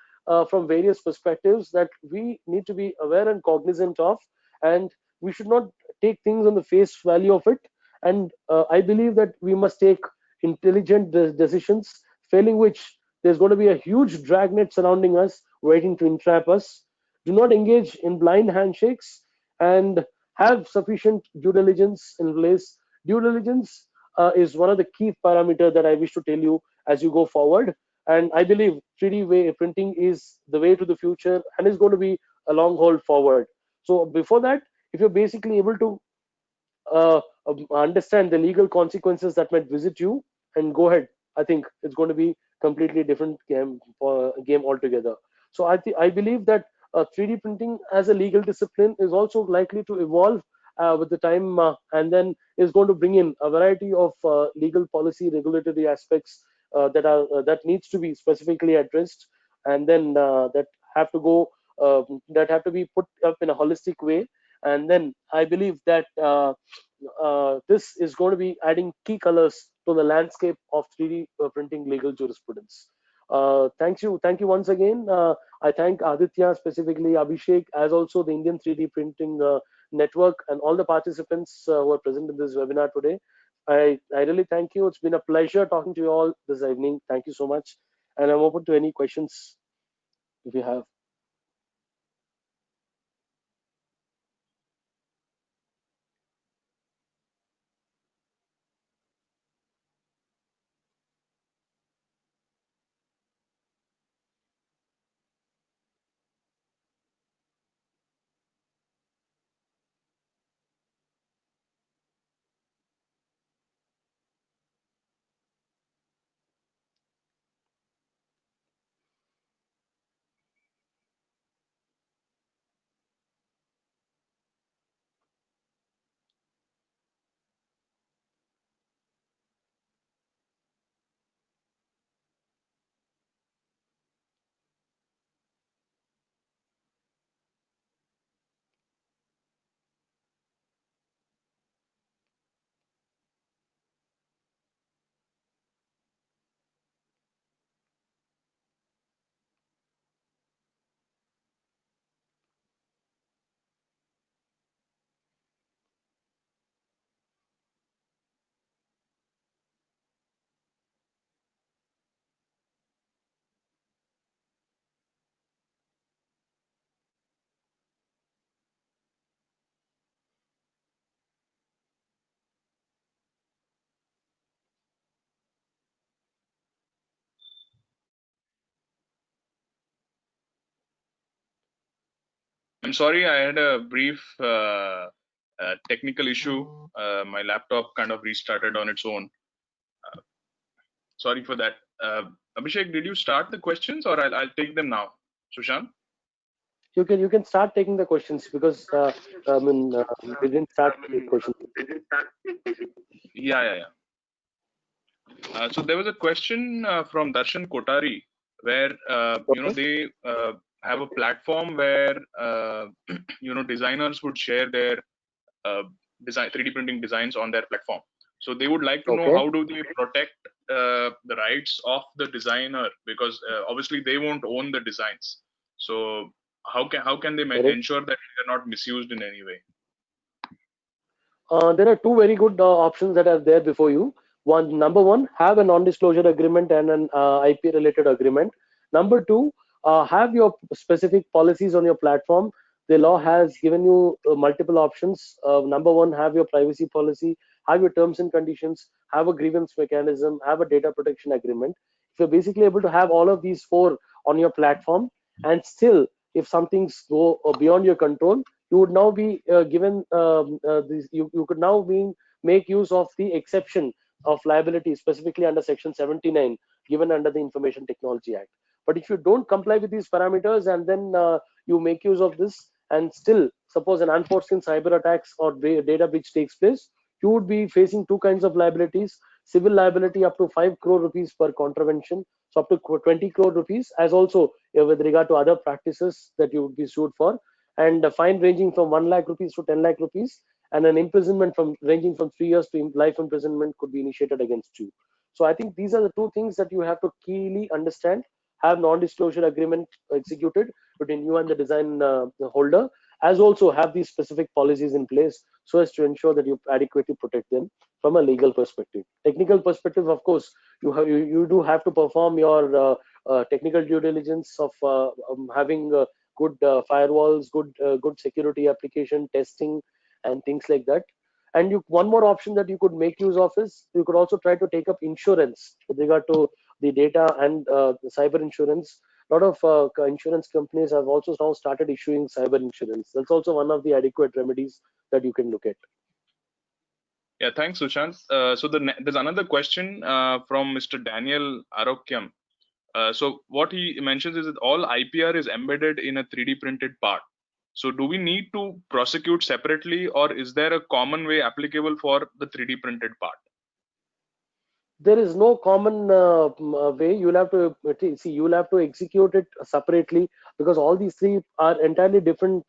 from various perspectives that we need to be aware and cognizant of, and we should not take things on the face value of it. And I believe that we must take intelligent decisions, failing which there's going to be a huge dragnet surrounding us waiting to entrap us. Do not engage in blind handshakes, and have sufficient due diligence in place. Due diligence is one of the key parameters that I wish to tell you as you go forward. And I believe 3D printing is the way to the future and is going to be a long haul forward. So before that, if you're basically able to understand the legal consequences that might visit you, and go ahead, I think it's going to be completely different game altogether. So I believe that 3D printing as a legal discipline is also likely to evolve with the time, and then is going to bring in a variety of legal policy regulatory aspects that needs to be specifically addressed, and then that have to be put up in a holistic way. And then I believe that this is going to be adding key colors to the landscape of 3D printing legal jurisprudence. Thank you once again. I thank Aditya, specifically Abhishek, as also the Indian 3D printing network, and all the participants who are present in this webinar today. I really thank you. It's been a pleasure talking to you all this evening. Thank you so much, and I'm open to any questions if you have. I'm sorry, I had a brief technical issue. My laptop kind of restarted on its own. Sorry for that. Abhishek, did you start the questions, or I'll take them now? Sushant? You can start taking the questions because we didn't start the questions. Yeah. So there was a question from Darshan Kotari where Okay. they have a platform where designers would share their uh, 3D printing designs on their platform. So they would like to know Okay. how do they protect the rights of the designer, because obviously they won't own the designs. So how can they Correct. ensure that they're not misused in any way? There are two very good options that are there before you. Number one, have a non-disclosure agreement and an IP-related agreement. Number two, have your specific policies on your platform. The law has given you multiple options. Number one, have your privacy policy, have your terms and conditions, have a grievance mechanism, have a data protection agreement. If you're basically able to have all of these four on your platform, and still, if some things go beyond your control, you would now be given you could now make use of the exception of liability specifically under section 79 given under the Information Technology Act. But if you don't comply with these parameters and then you make use of this, and still suppose an unforeseen cyber attacks or data breach takes place, you would be facing two kinds of liabilities: civil liability up to 5 crore rupees per contravention, so up to 20 crore rupees, as also with regard to other practices that you would be sued for, and a fine ranging from 1 lakh rupees to 10 lakh rupees, and an imprisonment from ranging from 3 years to life imprisonment could be initiated against you. So I think these are the two things that you have to keenly understand. Have non-disclosure agreement executed between you and the design holder, as also have these specific policies in place so as to ensure that you adequately protect them from a legal perspective. Technical perspective, of course, you do have to perform your technical due diligence of having good firewalls, good security application testing, and things like that. And one more option that you could make use of is you could also try to take up insurance with regard to the data and the cyber insurance. A lot of insurance companies have also now started issuing cyber insurance. That's also one of the adequate remedies that you can look at. Yeah, thanks, Sushant. So there's another question from Mr. Daniel Arokyam. So what he mentions is that all IPR is embedded in a 3D printed part. So do we need to prosecute separately, or is there a common way applicable for the 3D printed part? There is no common way. You'll have to see. You'll have to execute it separately because all these three are entirely different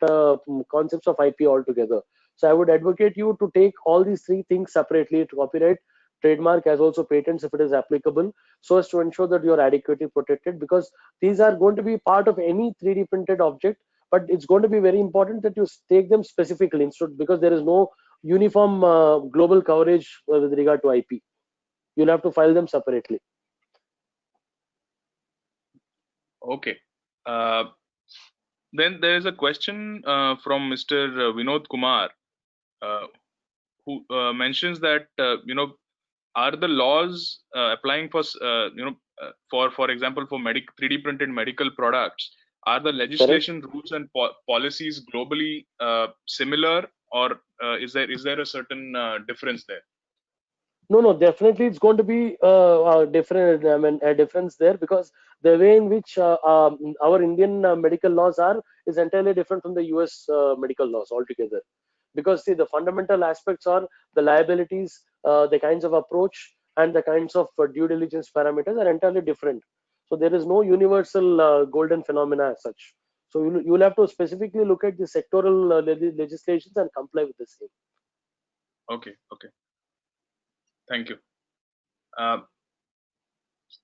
concepts of IP altogether. So I would advocate you to take all these three things separately: to copyright, trademark, as also patents, if it is applicable, so as to ensure that you are adequately protected. Because these are going to be part of any 3D printed object, but it's going to be very important that you take them specifically instead, because there is no uniform global coverage with regard to IP. You'll have to file them separately. Okay. Then there is a question from Mr. Vinod Kumar, who mentions that are the laws applying for for example for 3D printed medical products, are the Correct? legislation rules and policies globally similar, or is there a certain difference there? No, definitely it's going to be different. I mean, a difference there, because the way in which our Indian medical laws are is entirely different from the US medical laws altogether. Because see, the fundamental aspects are the liabilities, the kinds of approach, and the kinds of due diligence parameters are entirely different. So there is no universal golden phenomena as such. So you'll have to specifically look at the sectoral legislations and comply with the same. Okay. Thank you. Uh,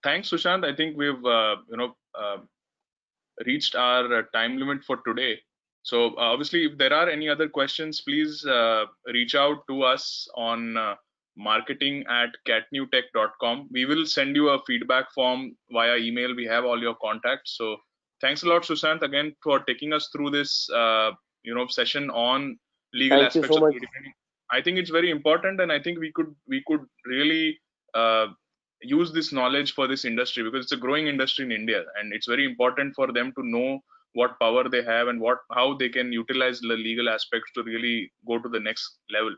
Thanks, Sushant. I think we've reached our time limit for today. So obviously, if there are any other questions, please reach out to us on marketing@catnewtech.com. We will send you a feedback form via email. We have all your contacts. So thanks a lot, Sushant, again for taking us through this session on legal Thank you aspects so of much. 3D printing. I think it's very important, and I think we could really use this knowledge for this industry, because it's a growing industry in India, and it's very important for them to know what power they have, and how they can utilize the legal aspects to really go to the next level.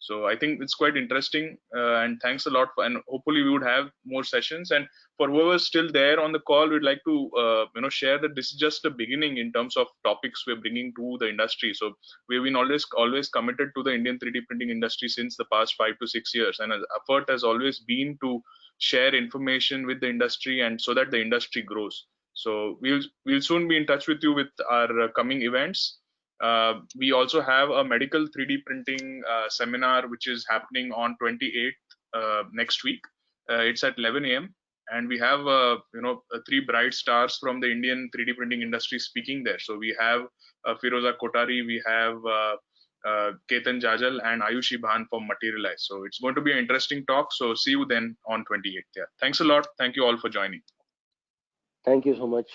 So I think it's quite interesting, and thanks a lot and hopefully we would have more sessions. And for whoever's still there on the call, we'd like to share that this is just the beginning in terms of topics we're bringing to the industry. So we've been always committed to the Indian 3D printing industry since the past 5 to 6 years, and our effort has always been to share information with the industry and so that the industry grows. So we'll soon be in touch with you with our coming events. We also have a medical 3D printing seminar which is happening on 28th next week. It's at 11 a.m. and we have 3 bright stars from the Indian 3D printing industry speaking there. So we have Firoza Kotari, we have Ketan Jajal and Ayushi Bhan from Materialize. So it's going to be an interesting talk. So see you then on 28th. Yeah. Thanks a lot. Thank you all for joining. Thank you so much.